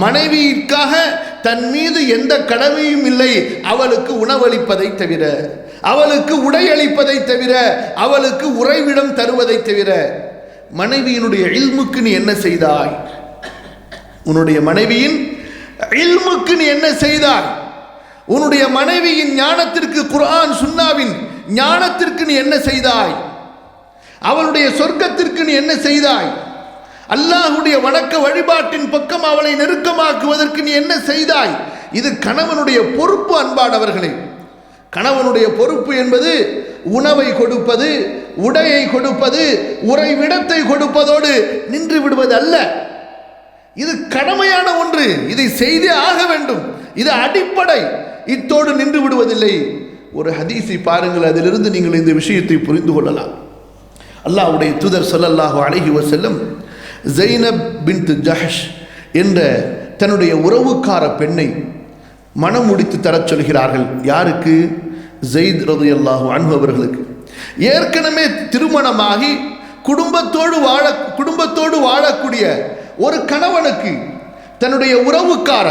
Speaker 2: மனைவிக்காக தன் மீது எந்த கடமையும் இல்லை அவளுக்கு உணவளிப்பதை தவிர, அவளுக்கு உடை அளிப்பதை தவிர, அவளுக்கு உறைவிடம் தருவதை தவிர. மனைவியினுடைய இல்முக்கு நீ என்ன செய்தாய்? உன்னுடைய மனைவியின் இல்முக்கு நீ என்ன செய்தாய்? உன்னுடைய மனைவியின் ஞானத்திற்கு, குர்ஆன் சுன்னாவின் ஞானத்திற்கு நீ என்ன செய்தாய்? அவளுடைய சொர்க்கத்திற்கு நீ என்ன செய்தாய்? அல்லாஹ்வுடைய வணக்க வழிபாட்டின் பக்கம் அவளை நெருக்கமாக்குவதற்கு நீ என்ன செய்தாய்? இது கணவனுடைய பொறுப்பு. அன்பானவர்களே, கணவனுடைய பொறுப்பு என்பது உணவை கொடுப்பது, உடையை கொடுப்பது, உறைவிடத்தை கொடுப்பதோடு நின்று விடுவது அல்ல. இது கடமையான ஒன்று. இதை செய்தே ஆக வேண்டும். இது அடிப்படை. இத்தோடு நின்று விடுவதில்லை. ஒரு ஹதீஸை பாருங்கள், அதிலிருந்து நீங்கள் இந்த விஷயத்தை புரிந்து கொள்ளலாம். அல்லாஹ்வுடைய தூதர் ஸல்லல்லாஹு அலைஹி வஸல்லம் ஸைனப் பின்த் ஜஹஷ் என்ற தன்னுடைய உறவுக்கார பெண்ணை மனம் முடித்து தரச் சொல்கிறார்கள். யாருக்கு? ஸைத் ரலியல்லாஹு அன்ஹு அவர்களுக்கு. ஏற்கனவே திருமணமாகி குடும்பத்தோடு வாழக்கூடிய ஒரு கணவனுக்கு தன்னுடைய உறவுக்கார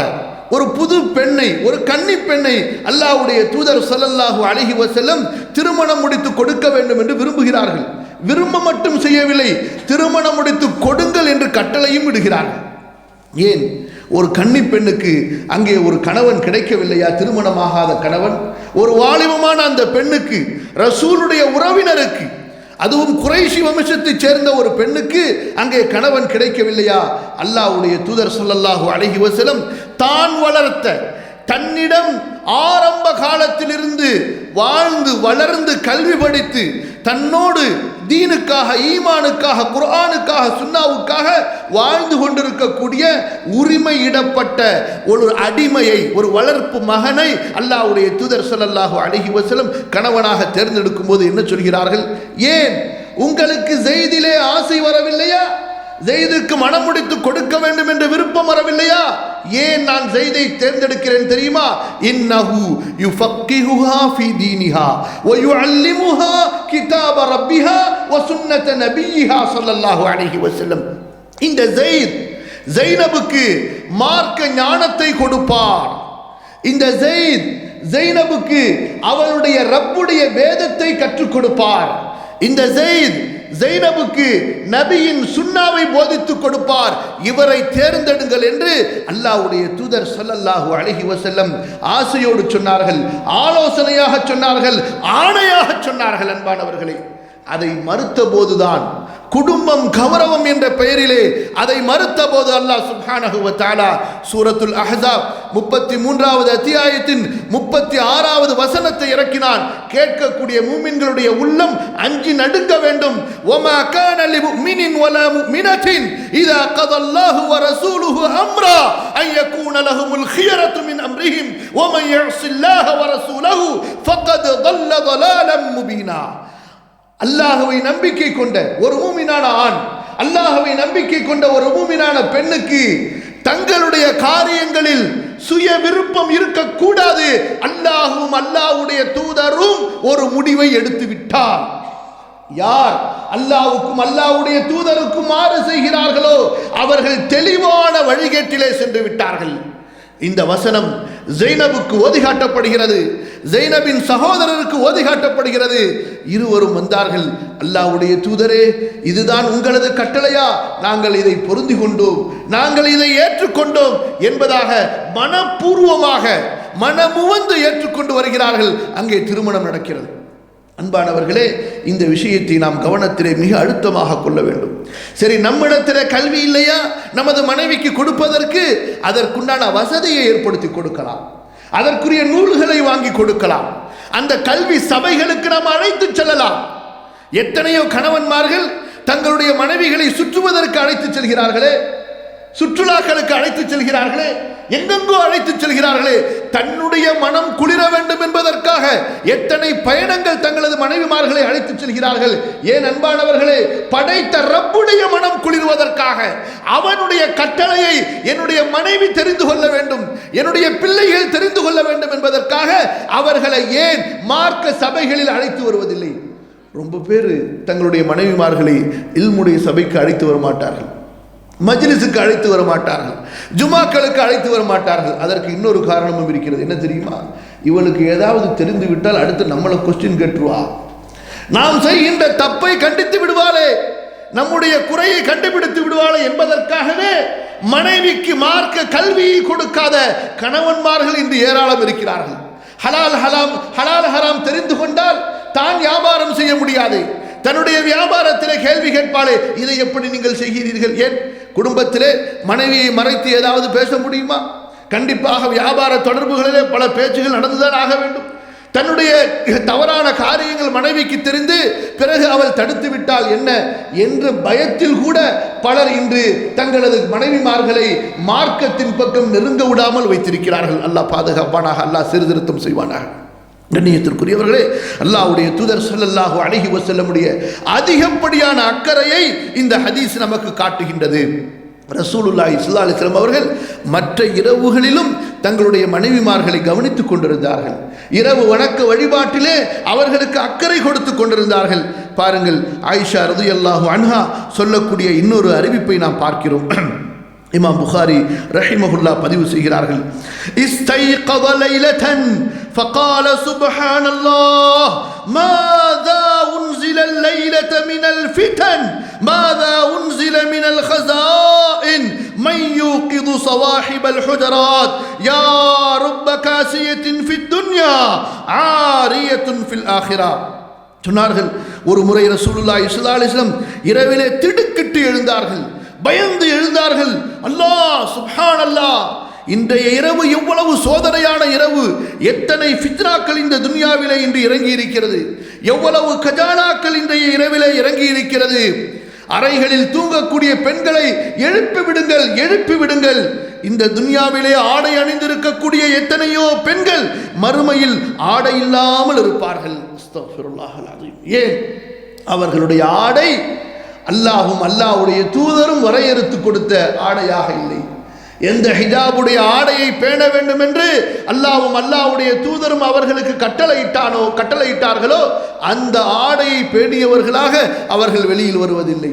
Speaker 2: ஒரு புது பெண்ணை, ஒரு கன்னி பெண்ணை அல்லாஹ்வுடைய தூதர் ஸல்லல்லாஹு அலைஹி வஸல்லம் திருமணம் முடித்து கொடுக்க வேண்டும் என்று விரும்புகிறார்கள். விரும்ப மட்டும் செய்யவில்லை, திருமணம் முடித்து கொடுங்கள் என்று கட்டளையும் இடுகிறார்கள். ஏன்? ஒரு கன்னி பெண்ணுக்கு அங்கே ஒரு கணவன் கிடைக்கவில்லையா? திருமணமாகாத கணவன். ஒரு வாலிபமான அந்த பெண்ணுக்கு, ரசூலுடைய உறவினருக்கு, அதுவும் குறைஷி வம்சத்தைச் சேர்ந்த ஒரு பெண்ணுக்கு அங்கே கணவன் கிடைக்கவில்லையா? அல்லாஹ்வுடைய தூதர் ஸல்லல்லாஹு அலைஹி வஸல்லம் தான் வளர்த்த, தன்னிடம் ஆரம்ப காலத்திலிருந்து வாழ்ந்து வளர்ந்து கல்வி படித்து தன்னோடு தீனுக்காக, ஈமானுக்காக, குர்ஆனுக்காக, சுன்னாவுக்காக வாழ்ந்து கொண்டிருக்கக்கூடிய உரிமையிடப்பட்ட ஒரு அடிமையை, ஒரு வளர்ப்பு மகனை அல்லாஹ்வுடைய தூதர் ஸல்லல்லாஹு அலைஹி வஸல்லம் கணவனாக தேர்ந்தெடுக்கும் போது என்ன சொல்கிறார்கள்? ஏன் உங்களுக்கு ஸைதிலே ஆசை வரவில்லையா? ஸைதுக்கு மனம் முடித்து கொடுக்க வேண்டும் என்ற விருப்பம் வரவில்லையா? ஏன் நான் ஸைதை தேர்ந்தெடுக்கிறேன் தெரியுமா? இன்னஹு யுஃபக்கிஹுஹா ஃபீ தீனிஹா வ யுஅல்லிமுஹா கிதாப ரப்பிஹா வ சுன்னத நபியிஹா ஸல்லல்லாஹு அலைஹி வஸல்லம். இந்த ஸைத் ஸைனபுக்கு மார்க்க ஞானத்தை கொடுப்பார். இந்த ஸைத் ஸைனபுக்கு அவளுடைய ரப்புடைய வேதத்தை கற்றுக் கொடுப்பார். இந்த ஸைத் ஸைனபுக்கு நபியின் சுன்னாவை போதித்து கொடுப்பார். இவரை தேர்ந்தெடுங்கள் என்று அல்லாஹ்வுடைய தூதர் ஸல்லல்லாஹு அலைஹி வஸல்லம் ஆசையோடு சொன்னார்கள், ஆலோசனையாக சொன்னார்கள், ஆணையாக சொன்னார்கள். அன்பானவர்களே, அதை மறுத்த போதுதான், குடும்பம் கௌரவம் என்ற பெயரிலே அதை மறுத்த போது அல்லாஹ் சுப்ஹானஹு வ தஆலா சூரத்துல் அஹ்ஸாப் 33வது அத்தியாயத்தின் 36வது வசனத்தை இறக்கினான். கேட்கக்கூடிய மூமின்களுடைய உள்ளம் அஞ்சி நடுங்க வேண்டும். வமா கான லிமுமினின் வலா முமினத்தின் இதா கதல்லாஹு வ ரசூலுஹு அம்ரா அன் யகூன லஹுமுல் கியரத்து மின் அம்ரிஹிம் வமன் யஅஸில்லாஹ வ ரசூலஹு ஃபகத் ضل ضلالا முபீனா. அல்லாஹ்வை நம்பிக்கை கொண்ட ஒரு மூமினான ஆண், அல்லாஹ்வை நம்பிக்கை கொண்ட ஒரு மூமினான பெண்ணுக்கு தங்களுடைய காரியங்களில் சுய விருப்பம் இருக்கக்கூடாது. அல்லாஹ்வும் அல்லாஹ்வுடைய தூதரும் ஒரு முடிவை எடுத்து விட்டார். யார் அல்லாஹ்வுக்கும் அல்லாஹ்வுடைய தூதருக்கும் மாறு செய்கிறார்களோ அவர்கள் தெளிவான வழிகேட்டிலே சென்று விட்டார்கள். இந்த வசனம் ஸைனபுக்கு ஓதிகாட்டப்படுகிறது, ஸைனபின் சகோதரருக்கு ஓதிகாட்டப்படுகிறது. இருவரும் வந்தார்கள். அல்லாஹ்வுடைய தூதரே, இதுதான் உங்களது கட்டளையா? நாங்கள் இதை பொருந்தி கொண்டோம், நாங்கள் இதை ஏற்றுக்கொண்டோம் என்பதாக மனப்பூர்வமாக மனமுவந்து ஏற்றுக்கொண்டு வருகிறார்கள். அங்கே திருமணம் நடக்கிறது. அன்பானவர்களே, இந்த விஷயத்தை நாம் கவனத்திலே மிக அழுத்தமாக கொள்ள வேண்டும். சரி, நம்மிடத்தில் கல்வி இல்லையா? நமது மனைவிக்கு கொடுப்பதற்கு அதற்குண்டான வசதியை ஏற்படுத்தி கொடுக்கலாம், அதற்குரிய நூல்களை வாங்கி கொடுக்கலாம், அந்த கல்வி சபைகளுக்கு நாம் அழைத்து செல்லலாம். எத்தனையோ கணவன்மார்கள் தங்களுடைய மனைவிகளை சுற்றுவதற்கு அழைத்து செல்கிறார்களே, சுற்றுலாக்களுக்கு அழைத்து செல்கிறார்களே, எங்கெங்கோ அழைத்து செல்கிறார்களே. தன்னுடைய மனம் குளிர வேண்டும் என்பதற்காக எத்தனை பயணங்கள் தங்களது மனைவிமார்களை அழைத்து செல்கிறார்கள். ஏன் அன்பானவர்களே, படைத்த ரப்புடைய மனம் குளிர்வதற்காக, அவனுடைய கட்டளையை என்னுடைய மனைவி தெரிந்து கொள்ள வேண்டும், என்னுடைய பிள்ளைகள் தெரிந்து கொள்ள வேண்டும் என்பதற்காக அவர்களை ஏன் மார்க்க சபைகளில் அழைத்து வருவதில்லை? ரொம்ப பேர் தங்களுடைய மனைவிமார்களை இல்முடைய சபைக்கு அழைத்து வர மாட்டார்கள். மஜ்லிஸுக்கு அழைத்து வர மாட்டார்கள், ஜுமாக்களுக்கு அழைத்து வர மாட்டார்கள். அதற்கு இன்னொரு காரணமும் இருக்கிறது. என்ன தெரியுமா? இவளுக்கு ஏதாவது தெரிந்து விட்டால் அடுத்து நம்மளை கொஸ்டின் கேட்டுருவா, நாம் செய்கின்ற தப்பை கண்டித்து விடுவாளே, நம்முடைய குறையை கண்டுபிடித்து விடுவாளே என்பதற்காகவே மனைவிக்கு மார்க்க கல்வியை கொடுக்காத கணவன்மார்கள் இன்று ஏராளம் இருக்கிறார்கள். ஹலால் ஹராம் தெரிந்து கொண்டால் தான் வியாபாரம் செய்ய முடியாது. தன்னுடைய வியாபாரத்திலே கேள்வி கேட்பாளே, இதை எப்படி நீங்கள் செய்கிறீர்கள்? ஏன் குடும்பத்திலே மனைவியை மறைத்து ஏதாவது பேச முடியுமா? கண்டிப்பாக வியாபார தொடர்புகளிலே பல பேச்சுகள் நடந்துதான் ஆக வேண்டும். தன்னுடைய தவறான காரியங்கள் மனைவிக்கு தெரிந்து பிறகு அவள் தடுத்து விட்டால் என்ன என்ற பயத்தில் கூட பலர் இன்று தங்களது மனைவிமார்களை மார்க்கத்தின் பக்கம் நெருங்க விடாமல் வைத்திருக்கிறார்கள். அல்லாஹ் பாதுகாப்பானாக, அல்லாஹ் சீர்திருத்தம் செய்வானாக. கண்ணியத்திற்குரியவர்களே, அல்லாஹ்வுடைய தூதர் ஸல்லல்லாஹு அலைஹி வஸல்லமுடைய அதிகப்படியான அக்கறையை இந்த ஹதீஸ் நமக்கு காட்டுகின்றது. ரசூலுல்லாஹி ஸல்லல்லாஹு அலைஹி வஸல்லம் அவர்கள் மற்ற இரவுகளிலும் தங்களுடைய மனைவிமார்களை கவனித்துக் கொண்டிருந்தார்கள். இரவு வணக்க வழிபாட்டிலே அவர்களுக்கு அக்கறை கொடுத்து கொண்டிருந்தார்கள். பாருங்கள், ஆயிஷா ரலியல்லாஹு அன்ஹா சொல்லக்கூடிய இன்னொரு அறிவிப்பை நாம் பார்க்கிறோம். இமாம் புகாரி ரஹிமஹுல்லாஹ் பதிவு செய்கிறார்கள். இஸ்தைகத லைலதன் فقال سبحان الله ماذا أنزل الليلة من الفتن ماذا أنزل من الخزائن من يوقظ صواحب الحجرات يا رب كاسية في الدنيا عارية في الآخرة. சொன்னார்கள், ஒரு முறை ரசூலுல்லாஹி ஸல்லல்லாஹு அலைஹி வஸல்லம் இரவிலே திடுக்கிட்டு எழுந்தார்கள், பயந்து எழுந்தார்கள். அல்லாஹ் சுப்ஹானல்லாஹ், இன்றைய இரவு எவ்வளவு சோதனையான இரவு, எத்தனை ஃபித்னாக்கள் இந்த துன்யாவிலே இன்று இறங்கி இருக்கிறது, எவ்வளவு கஜானாக்கள் இன்றைய இரவிலே இறங்கி இருக்கிறது. அறைகளில் தூங்கக்கூடிய பெண்களை எழுப்பி விடுங்கள், எழுப்பி விடுங்கள். இந்த துன்யாவிலே ஆடை அணிந்திருக்கக்கூடிய எத்தனையோ பெண்கள் மறுமையில் ஆடை இல்லாமல் இருப்பார்கள். அஸ்தக்ஃபிருல்லாஹல் அஸீம். ஏன்? அவர்களுடைய ஆடை அல்லாஹும் அல்லாஹ்வுடைய தூதரும் வரையறுத்து கொடுத்த ஆடையாக இல்லை. எந்த ஹிஜாபுடைய ஆடையை பேண வேண்டும் என்று அல்லாஹ்வும் அல்லாஹ்வுடைய தூதரும் அவர்களுக்கு கட்டளையிட்டார்களோ அந்த ஆடையை பேணியவர்களாக அவர்கள் வெளியில் வருவதில்லை.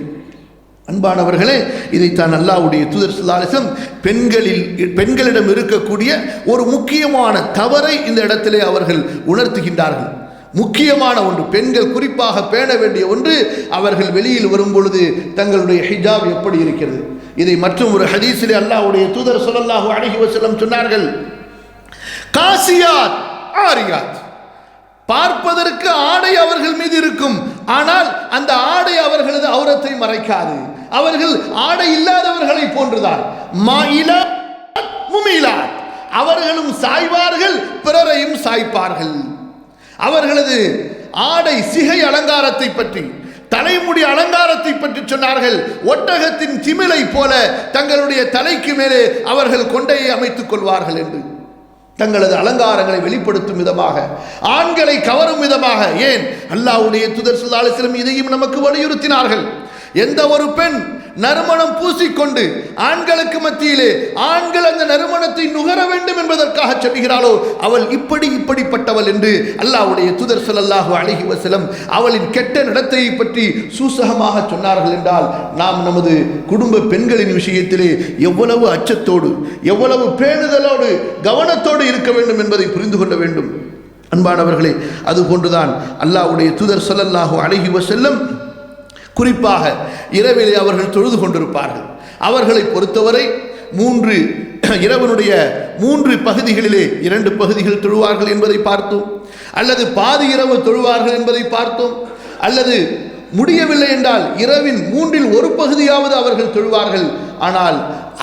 Speaker 2: அன்பானவர்களே, இதைத்தான் அல்லாஹ்வுடைய தூதர் ஸல்லல்லாஹு அலைஹி வஸல்லம் பெண்களிடம் இருக்கக்கூடிய ஒரு முக்கியமான தவறை இந்த இடத்திலே அவர்கள் உணர்த்துகின்றார்கள். முக்கியமான ஒன்று, பெண்கள் குறிப்பாக பேண வேண்டிய ஒன்று, அவர்கள் வெளியில் வரும் பொழுது தங்களுடைய ஹிஜாப் எப்படி இருக்கிறது. இதை மற்றும் ஒரு ஹதீஸிலே அல்லாஹ்வுடைய தூதர் ஸல்லல்லாஹு அலைஹி வஸல்லம் சொன்னார்கள், காசியாத் ஆரியாத். பார்ப்பதற்கு ஆடை அவர்கள் மீது இருக்கும், ஆனால் அந்த ஆடை அவர்களது ஔரத்தை மறைக்காது. அவர்கள் ஆடை இல்லாதவர்களை போன்றுதான். மாயிலா முமீலாத், அவர்களும் சாய்வார்கள், பிறரையும் சாய்ப்பார்கள். அவர்களது ஆடை சிகை அலங்காரத்தை பற்றி, தலைமுடி அலங்காரத்தை பற்றி சொன்னார்கள். ஒட்டகத்தின் திமிலை போல தங்களுடைய தலைக்கு மேலே அவர்கள் கொண்டையை அமைத்துக் கொள்வார்கள் என்று தங்களது அலங்காரங்களை வெளிப்படுத்தும் விதமாக, ஆண்களை கவரும் விதமாக. ஏன்? அல்லாஹ்வுடைய தூதர் ஸல்லல்லாஹு அலைஹி வஸல்லம் இதையும் நமக்கு வலியுறுத்தினார்கள். எந்த ஒரு பெண் நறுமணம் பூசிக்கொண்டு ஆண்களுக்கு மத்தியிலே ஆண்கள் அந்த நறுமணத்தை நுகர வேண்டும் என்பதற்காக சொல்கிறாளோ அவள் இப்படிப்பட்டவள் என்று அல்லாஹ்வுடைய தூதர் ஸல்லல்லாஹு அலைஹி வஸல்லம் அவளின் கெட்ட நடத்தையை பற்றி சூசகமாக சொன்னார்கள் என்றால், நாம் நமது குடும்ப பெண்களின் விஷயத்திலே எவ்வளவு அச்சத்தோடு, எவ்வளவு பேணுதலோடு, கவனத்தோடு இருக்க வேண்டும் என்பதை புரிந்து கொள்ள வேண்டும். அன்பானவர்களே, அதுபோன்றுதான் அல்லாஹ்வுடைய தூதர் ஸல்லல்லாஹு அலைஹி வஸல்லம் குறிப்பாக இரவிலே அவர்கள் தொழுது கொண்டிருப்பார்கள். அவர்களை பொறுத்தவரை இரவனுடைய 3 பகுதிகளிலே 2 பகுதிகள் தொழுவார்கள் என்பதை பார்த்தோம், அல்லது பாதி இரவு தொழுவார்கள் என்பதை பார்த்தோம், அல்லது முடியவில்லை என்றால் இரவின் 1/3 பகுதியாவது அவர்கள் தொழுவார்கள். ஆனால்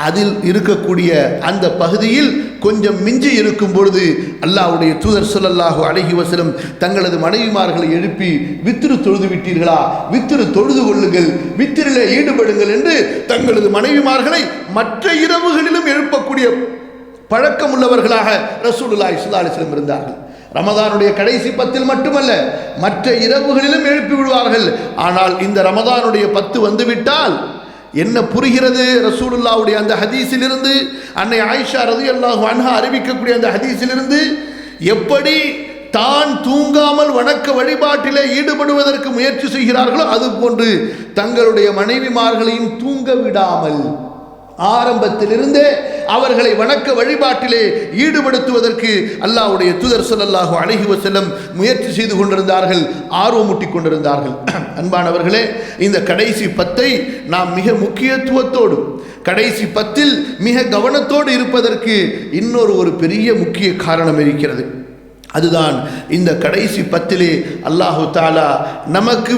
Speaker 2: அதில் இருக்கக்கூடிய அந்த பகுதியில் கொஞ்சம் மிஞ்சி இருக்கும் பொழுது அல்லாஹ்வுடைய தூதர் ஸல்லல்லாஹு அலைஹி வஸல்லம் தங்களது மனைவிமார்களை எழுப்பி, வித்ரு தொழுது விட்டீர்களா, வித்ரு தொழுது கொள்ளுங்கள், வித்திரிலே ஈடுபடுங்கள் என்று தங்களது மனைவிமார்களை மற்ற இரவுகளிலும் எழுப்பக்கூடிய பழக்கம் உள்ளவர்களாக ரசூலுல்லாஹி ஸல்லல்லாஹு அலைஹி வஸல்லம் இருந்தார்கள். ரமதானுடைய கடைசி 10 மட்டுமல்ல, மற்ற இரவுகளிலும் எழுப்பி விடுவார்கள். ஆனால் இந்த ரமதானுடைய 10 வந்துவிட்டால் என்ன புரிகிறது? ரசூலுல்லாஹ்வுடைய அந்த ஹதீஸிலிருந்து, அன்னை ஆயிஷா ரலியல்லாஹு அன்ஹா அறிவிக்கக்கூடிய அந்த ஹதீஸிலிருந்து, எப்படி தான் தூங்காமல் வணக்க வழிபாட்டிலே ஈடுபடுவதற்கு முயற்சி செய்கிறார்களோ அதுபோன்று தங்களுடைய மனைவிமார்களையும் தூங்க விடாமல் ஆரம்பத்திலிருந்தே அவர்களை வணக்க வழிபாட்டிலே ஈடுபடுத்துவதற்கு அல்லாஹ்வுடைய தூதர் ஸல்லல்லாஹு அலைஹி வஸல்லம் முயற்சி செய்து கொண்டிருந்தார்கள், ஆர்வமூட்டிக் கொண்டிருந்தார்கள். அன்பானவர்களே, இந்த கடைசி 10ஐ நாம் மிக முக்கியத்துவத்தோடு, கடைசி 10இல் மிக கவனத்தோடு இருப்பதற்கு இன்னொரு பெரிய முக்கிய காரணம் இருக்கிறது. அதுதான் இந்த கடைசி 10இலே அல்லாஹு தஆலா நமக்கு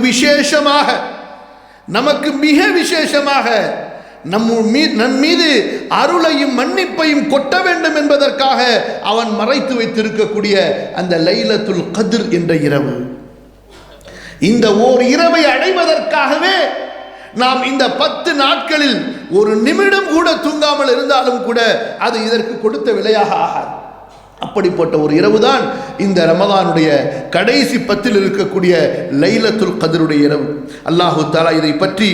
Speaker 2: மிக விசேஷமாக நம் மீது அருளையும் மன்னிப்பையும் கொட்ட வேண்டும் என்பதற்காக அவன் மறைத்து வைத்திருக்கக்கூடிய அந்த லைலத்துல் கத்ர் என்ற இரவு, இந்த ஓர் இரவை அடைவதற்காகவே நாம் இந்த 10 நாட்களில் ஒரு நிமிடம் கூட தூங்காமல் இருந்தாலும் கூட அது இதற்கு கொடுத்த விலையாக ஆகாது. அப்படிப்பட்ட ஒரு இரவுதான் இந்த ரமதானுடைய கடைசி 10இல் இருக்கக்கூடிய லைலத்துல் கத்ருடைய இரவு. அல்லாஹு தஆலா இதை பற்றி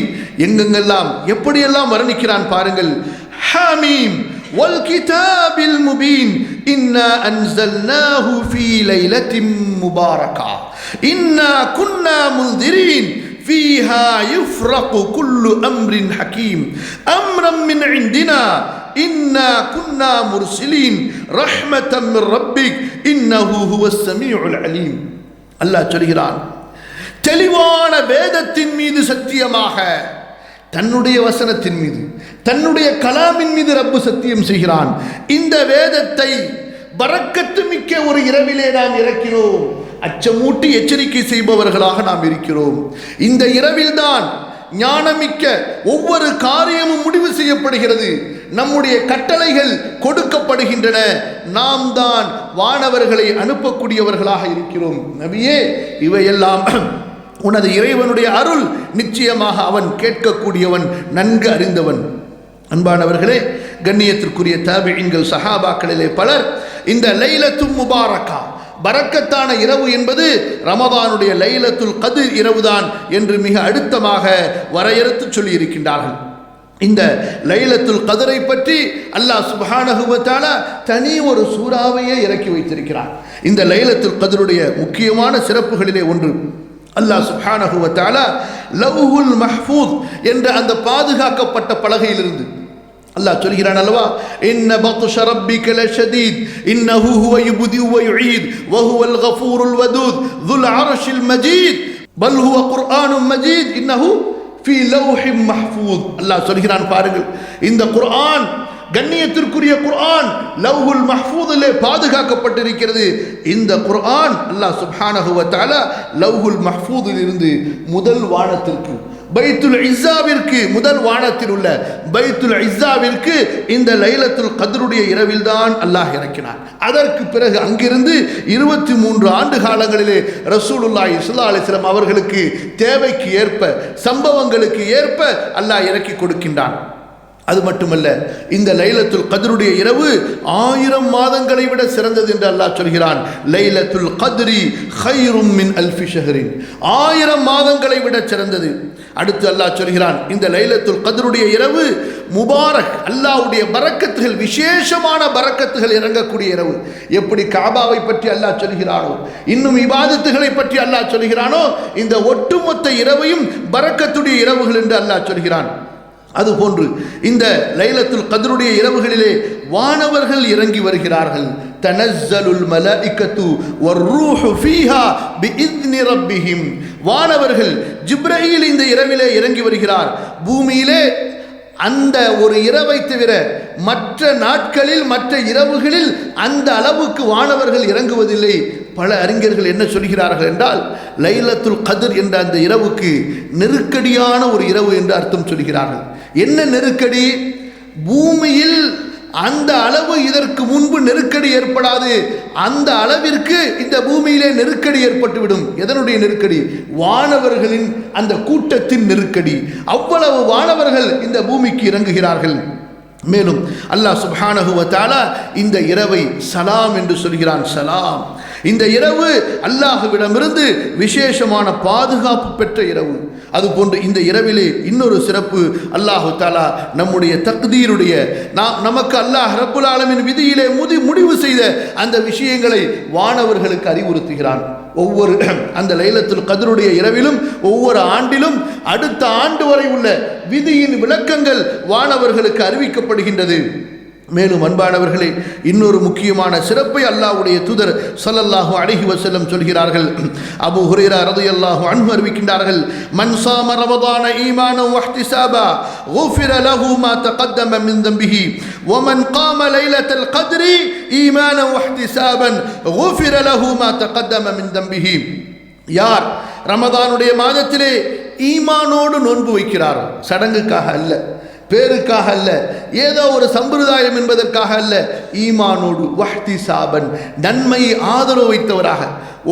Speaker 2: எங்கெங்கெல்லாம் எப்படியெல்லாம் வர்ணிக்கிறான் பாருங்கள். ஹாமீம் வல் கிதாபில் முபீன் இன்னா அன்ஸல்னாஹு ஃபீ லைலத்தின் முபாரகா இன்னா குன்னா முன்திரீன் فيها يفرق كل أمر حكيم أمرا من عندنا إنا كنا مرسلين رحمة من ربك إنه هو السميع العليم. அல்லாஹ் சொல்கிறான், தெளிவான வேதத்தின் மீது சத்தியமாக, தன்னுடைய வசனத்தின் மீது, தன்னுடைய கலாமின் மீது ரப்பு சத்தியம் செய்கிறான். இந்த வேதத்தை பரக்கத்து மிக்க ஒரு இரவிலே நாம் இறக்கினோம், அச்சமூட்டி எச்சரிக்கை செய்பவர்களாக நாம் இருக்கிறோம். இந்த இரவில்தான் ஞானமிக்க ஒவ்வொரு காரியமும் முடிவு செய்யப்படுகிறது, நம்முடைய கட்டளைகள் கொடுக்கப்படுகின்றன, நாம் தான் வானவர்களை அனுப்பக்கூடியவர்களாக இருக்கிறோம். நபியே, இவையெல்லாம் உனது இறைவனுடைய அருள், நிச்சயமாக அவன் கேட்கக்கூடியவன், நன்கு அறிந்தவன். அன்பானவர்களே, கண்ணியத்திற்குரிய தாபிஈன்கள், சஹாபாக்களிலே பலர் இந்த லைலத்துல் முபாரகா, பரக்கத்தான இரவு என்பது ரமதானுடைய லைலத்துல் கத்ர் இரவுதான் என்று மிக அழுத்தமாக வரையறுத்து சொல்லி இருக்கின்றார்கள். இந்த லைலத்துல் கத்ரை பற்றி அல்லாஹ் சுப்ஹானஹு வ தஆலா தனி ஒரு சூறாவையே இறக்கி வைத்திருக்கிறார். இந்த லைலத்துல் கத்ருடைய முக்கியமான சிறப்புகளிலே ஒன்று, அல்லாஹ் சுப்ஹானஹு வ தஆலா லவ்ஹுல் மஹ்ஃபூஸ் என்ற அந்த பாதுகாக்கப்பட்ட பலகையிலிருந்து அல்லாஹ் சொல்கிறான் அல்லவா, இன்ன பத்ஷ ரப்பிக லஷதீத் இன்னஹு ஹுவ யுப்தி வ யுஈத் வ ஹுவல் கஃபூருல் வதூத் ذுல் அர்ஷில் மஜீத் பல் ஹுவ குர்ஆனும் மஜீத் இன்னஹு ஃபீ லவ்ஹின் மஹ்ஃபூஸ். அல்லாஹ் சொல்கிறான் பாருங்கள், இந்த குர்ஆன், கண்ணியத்திற்குரிய குர்ஆன் லவ்ஹுல் மஹ்ஃபூதிலே பாதுகாக்கப்பட்டிருக்கிறது. இந்த குர்ஆன் அல்லாஹ் சுப்ஹானஹு வ தஆலா லவ்ஹுல் மஹ்ஃபூதில் இருந்து முதல் வானத்திற்கு, பைத்துல் இஸ்ஸாவிற்கு, முதல் வானத்தில் உள்ள பைத்துல் இஸ்ஸாவிற்கு இந்த லைலத்துல் கத்ருடைய இரவில்தான் அல்லாஹ் இறக்கினார். அதற்கு பிறகு அங்கிருந்து 23 ஆண்டு காலங்களிலே ரசூலுல்லாஹி ஸல்லல்லாஹு அலைஹி வஸல்லம் அவர்களுக்கு தேவைக்கு ஏற்ப, சம்பவங்களுக்கு ஏற்ப அல்லாஹ் இறக்கி கொடுக்கின்றான். அது மட்டுமல்ல, இந்த லைலத்துல் கத்ருடைய இரவு 1000 மாதங்களை விட சிறந்தது என்று அல்லாஹ் சொல்கிறான். லைலத்துல் கத்ரி கைரும் மின் அல்ஃபி ஷஹரின், 1000 மாதங்களை விட சிறந்தது. அடுத்து அல்லாஹ் சொல்கிறான், இந்த லைலத்துல் கத்ருடைய இரவு முபாரக், அல்லாஹ்வுடைய பரக்கத்துகள், விசேஷமான பரக்கத்துகள் இறங்கக்கூடிய இரவு. எப்படி காபாவை பற்றி அல்லாஹ் சொல்கிறானோ, இன்னும் இபாதத்துகளை பற்றி அல்லாஹ் சொல்கிறானோ, இந்த ஒட்டுமொத்த இரவையும் பரக்கத்துடைய இரவுகள் என்று அல்லாஹ் சொல்கிறான். அதுபோன்று இந்த லைலத்துல் கத்ருடைய இரவுகளிலே வானவர்கள் இறங்கி வருகிறார்கள். தனஸ்ஸலுல் மலாயிகத்து வர்ரூஹு ஃபீஹா பிஇذن ரப்பிஹிம், வானவர்கள் ஜிப்ரீல் இந்த இரவிலே இறங்கி வருகிறார். பூமியிலே அந்த ஒரு இரவை தவிர மற்ற நாட்களில், மற்ற இரவுகளில் அந்த அளவுக்கு வானவர்கள் இறங்குவதில்லை. பல அறிஞர்கள் என்ன சொல்கிறார்கள் என்றால், லைலத்துல் கத்ர் என்ற அந்த இரவுக்கு நெருக்கடியான ஒரு இரவு என்று அர்த்தம் சொல்கிறார்கள். என்ன நெருக்கடி? பூமியில் அந்த அளவு இதற்கு முன்பு நெருக்கடி ஏற்படாது, அந்த அளவிற்கு இந்த பூமியிலே நெருக்கடி ஏற்பட்டுவிடும். எதனுடைய நெருக்கடி? வானவர்களின் அந்த கூட்டத்தின் நெருக்கடி. அவ்வளவு வானவர்கள் இந்த பூமிக்கு இறங்குகிறார்கள். மேலும் அல்லாஹ் சுப்ஹானஹு வ தஆலா இந்த இரவை சலாம் என்று சொல்கிறான். சலாம், இந்த இரவு அல்லாஹ்விடமிருந்து விசேஷமான பாதுகாப்பு பெற்ற இரவு. அதுபோன்று இந்த இரவிலே இன்னொரு சிறப்பு, அல்லாஹு தஆலா நம்முடைய தக்தீருடைய, நமக்கு அல்லாஹ் ரப்புல் ஆலமீன் விதியிலே முடிவு செய்த அந்த விஷயங்களை வானவர்களுக்கு அறிவுறுத்துகிறான். ஒவ்வொரு அந்த லைலத்துல் கத்ருடைய இரவிலும் ஒவ்வொரு ஆண்டிலும் அடுத்த ஆண்டு வரை உள்ள விதியின் விளக்கங்கள் வானவர்களுக்கு அறிவிக்கப்படுகின்றது. மேலும் அன்பானவர்களே, இன்னொரு முக்கியமான சிறப்பை அல்லாஹ்வுடைய தூதர் ஸல்லல்லாஹு அலைஹி வஸல்லம் சொல்கிறார்கள். அபூ ஹுரைரா ரலியல்லாஹு அன்ஹு அறிவிக்கின்றார்கள், மன் ஸாம ரமதான ஈமானன் வஹ்திஸாபா குஃபிர லஹு மா தகத்தம மின் தம்பிஹி வ மன் காம லைலத்துல் கத்ரி ஈமானன் வஹ்திஸாபன் குஃபிர லஹு மா தகத்தம மின் தம்பிஹி. யார் ரமதானுடைய மாதத்திலே ஈமானோடு நோன்பு வைக்கிறாரோ, சடங்குக்காக அல்ல, பேருக்காக அல்ல, ஏதோ ஒரு சம்பிரதாயம் என்பதற்காக அல்ல, ஈமானோடு வஹ்திஸாபன் நன்மையை ஆதரவு வைத்தவராக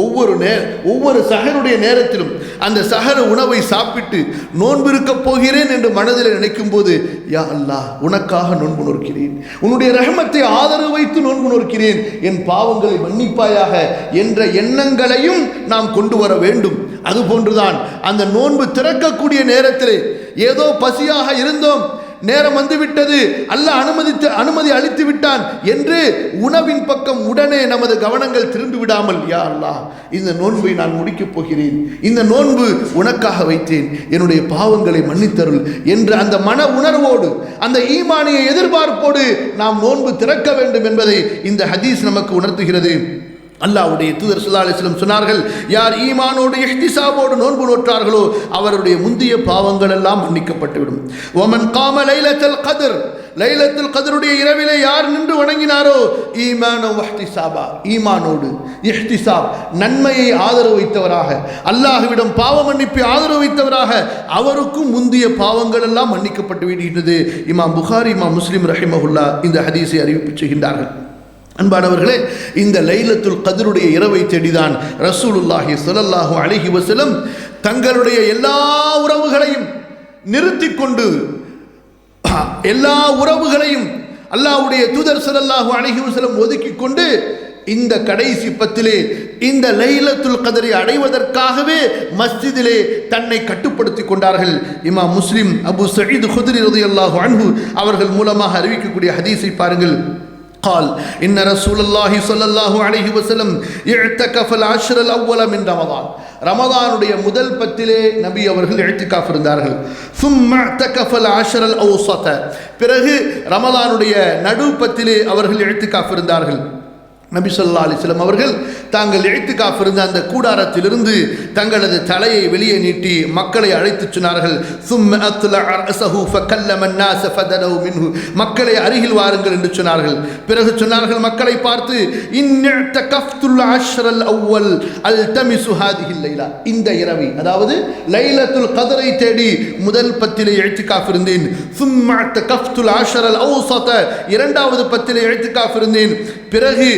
Speaker 2: ஒவ்வொரு சஹருடைய நேரத்திலும் அந்த சஹர் உணவை சாப்பிட்டு நோன்பு இருக்க போகிறேன் என்று மனதில் நினைக்கும் போது, யா அல்லாஹ் உனக்காக நோன்பு நோக்கிறேன், உன்னுடைய ரஹமத்தை ஆதரவு வைத்து நோன்பு நோக்கிறேன், என் பாவங்களை மன்னிப்பாயாக என்ற எண்ணங்களையும் நாம் கொண்டு வர வேண்டும். அதுபோன்றுதான் அந்த நோன்பு திறக்கக்கூடிய நேரத்திலே ஏதோ பசியாக இருந்தோம், நேரம் வந்துவிட்டது, அல்லாஹ் அனுமதி அளித்து விட்டான் என்று உணவின் பக்கம் உடனே நமது கவனங்கள் திரும்பி விடாமல், யா அல்லாஹ் இந்த நோன்பை நான் முடிக்கப் போகிறேன், இந்த நோன்பு உனக்காக வைத்தேன், என்னுடைய பாவங்களை மன்னித்தருள் என்ற அந்த மன உணர்வோடு அந்த ஈமானிய எதிர்பார்ப்போடு நாம் நோன்பு திறக்க வேண்டும் என்பதை இந்த ஹதீஸ் நமக்கு உணர்த்துகிறது. அல்லாஹ்வுடைய தூதர் ஸல்லல்லாஹு அலைஹி வஸல்லம் சொன்னார்கள், யார் ஈமானோடு இஹ்திசாபோடு நோன்பு நோற்றார்களோ அவருடைய முந்திய பாவங்கள் எல்லாம் மன்னிக்கப்பட்டுவிடும். வமன் காம லைலத்துல் கத்ர், லைலத்துல் கத்ருடைய இரவிலே யார் நின்று வணங்கினாரோ ஈமானு வஹ்திசாபா, ஈமானோடு இஹ்திசாப் நன்மையை ஆதரவு வைத்தவராக, அல்லாஹ்விடம் பாவ மன்னிப்பை ஆதரவு வைத்தவராக, அவருக்கும் முந்திய பாவங்கள் எல்லாம் மன்னிக்கப்பட்டு விடுகின்றது. இமாம் புகாரி, இமாம் முஸ்லிம் ரஹிமஹுல்லா இந்த ஹதீஸை அறிவிப்பு செய்கின்றார்கள். அன்பானவர்களே, இந்த லைலத்துல் கத்ருடைய இரவை தேடிதான் ரசூலுல்லாஹி ஸல்லல்லாஹு அலைஹி வஸல்லம் தங்களுடைய எல்லா உறவுகளையும் நிறுத்தி கொண்டு, எல்லா உறவுகளையும் அல்லாஹ்வுடைய தூதர் ஸல்லல்லாஹு அலைஹி வஸல்லம் ஒதுக்கி கொண்டு இந்த கடைசி பத்திலே இந்த லைலத்துல் கத்ரை அடைவதற்காகவே மஸ்ஜிதிலே தன்னை கட்டுப்படுத்தி கொண்டார்கள். இமாம் முஸ்லிம் அபூ சயீத் குத்ரி ரலியல்லாஹு அன்ஹு அவர்கள் மூலமாக அறிவிக்கக்கூடிய ஹதீஸை பாருங்கள். قال إن رسول الله صلى الله عليه وسلم اعتكف العشر الأول من رمضان. ரமதானுடைய முதல் பத்திலே நபி அவர்கள் இஅ்திகாஃப் இருந்தார்கள். ثم اعتكف العشر الأوسط, பிறகு ரமதானுடைய நடு பத்திலே அவர்கள் இஅ்திகாஃப் இருந்தார்கள். நபி ஸல்லல்லாஹு அலைஹி வஸல்லம் அவர்கள் தாங்கள் இஅ்திகாஃப் இருந்த அந்த கூடாரத்திலிருந்து தங்களது தலையை வெளியே நீட்டி மக்களை அழைத்து சொன்னார்கள். ثم اطلع رأسه فكلم الناس فدنوا منه, மக்களை அருகில் வாருங்கள் என்று சொன்னார்கள். பிறகு சொன்னார்கள் மக்களை பார்த்து, إن اعتكفت العشر الأول التمس هذه الليلة, இந்த இரவை அதாவது லைலத்துல் கத்ரை தேடி முதல் பத்திலே இஅ்திகாஃப் இருந்தேன். ثم اعتكفت العشر الأوسط, இரண்டாவது பத்திலே இஅ்திகாஃப் இருந்தேன். பிறகு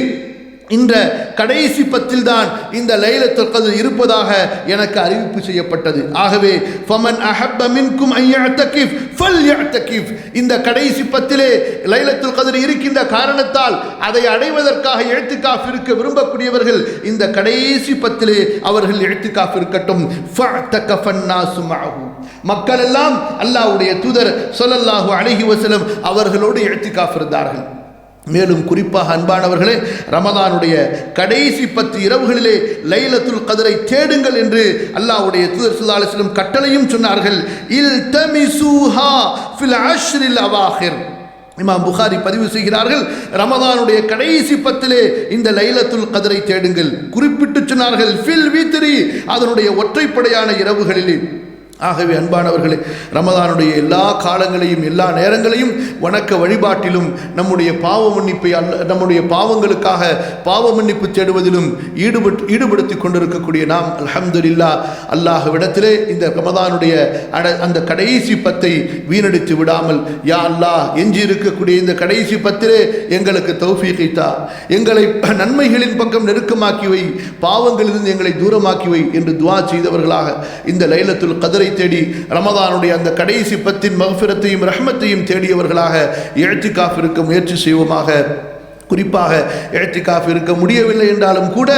Speaker 2: இந்த கடைசி பத்தில் தான் இந்த லைலத்துல் கத்ர் இருப்பதாக எனக்கு அறிவிப்பு செய்யப்பட்டது. ஆகவே ஃபமன் அஹப்ப மின்கும் அன் யஅ்தகிஃப் ஃபல்யஅ்தகிஃப், இந்த கடைசி பத்திலே லைலத்துல் கத்ர் இருக்கின்ற காரணத்தால் அதை அடைவதற்காக இஅ்திகாஃப் இருக்க விரும்பக்கூடியவர்கள் இந்த கடைசி பத்திலே அவர்கள் இஅ்திகாஃப் இருக்கட்டும். ஃபஅ்தகஃபன் நாசு மஅஹு, மக்கள் எல்லாம் அல்லாஹ்வுடைய தூதர் ஸல்லல்லாஹு அலைஹி வஸல்லம் அவர்களோடு இஅ்திகாஃப் இருந்தார்கள். மேலும் குறிப்பாக அன்பானவர்களே, ரமதானுடைய கடைசி 10 இரவுகளிலே லைலத்துல் கத்ரை தேடுங்கள் என்று அல்லாஹ்வுடைய தூதர் ஸல்லல்லாஹு அலைஹி வஸல்லம் கட்டளையும் சொன்னார்கள். இல்தமிசூஹா ஃபில் அஷ்ரில் அவாஹிர், இமாம் புகாரி பதிவு செய்கிறார்கள், ரமதானுடைய கடைசி 10 இந்த லைலத்துல் கத்ரை தேடுங்கள். குறிப்பிட்டு சொன்னார்கள் ஃபில் வித்ரி, அதனுடைய ஒற்றைப்படையான இரவுகளிலே. ஆகவே அன்பானவர்களே, ரமதானுடைய எல்லா காலங்களையும் எல்லா நேரங்களையும் வணக்க வழிபாட்டிலும் நம்முடைய பாவ மன்னிப்பை நம்முடைய பாவங்களுக்காக பாவ மன்னிப்பு தேடுவதிலும் ஈடுபடுத்தி கொண்டிருக்கக்கூடிய நாம் அல்ஹம்துலில்லாஹ் அல்லாஹ்விடத்திலே இந்த ரமதானுடைய அந்த கடைசி 10 வீணடித்து விடாமல், யா அல்லாஹ் எஞ்சி இருக்கக்கூடிய இந்த கடைசி 10 எங்களுக்கு தௌஃபீகை தா, எங்களை நன்மைகளின் பக்கம் நெருக்கமாக்கி வை, பாவங்களிலிருந்து எங்களை தூரமாக்கி வை என்று துஆ செய்தவர்களாக இந்த லைலத்துல் கத்ரை தேடி ரமதானுடைய அந்த கடைசி 10 மக்ஃபிரத்தையும் ரஹ்மத்தையும் தேடியவர்களாக இஅ்திகாஃப் இருக்க முயற்சி செய்வோமாக. குறிப்பாக இஅ்திகாஃப் இருக்க முடியவில்லை என்றாலும் கூட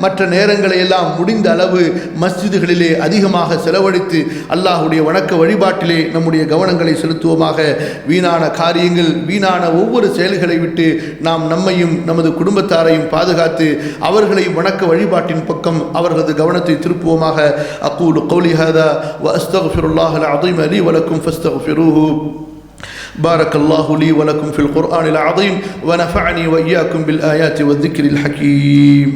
Speaker 2: மற்ற நேரங்களை எல்லாம் முடிந்த அளவு மஸ்ஜிதுகளிலே அதிகமாக செலவழித்து அல்லாஹ்வுடைய வணக்க வழிபாட்டிலே நம்முடைய கவனங்களை செலுத்துவோமாக. வீணான காரியங்கள், வீணான ஒவ்வொரு செயல்களை விட்டு நாம் நம்மையும் நமது குடும்பத்தாரையும் பாதுகாத்து அவர்களை வணக்க வழிபாட்டின் பக்கம் அவர்களது கவனத்தை திருப்புவோமாக. அகூலு கௌலி ஹாதா வ அஸ்தக்ஃபிருல்லாஹல் அஸீம் லீ வ லக்கும் ஃபஸ்தக்ஃபிரூஹு. بارك الله لي ولكم في القرآن العظيم ونفعني وإياكم بالآيات والذكر الحكيم.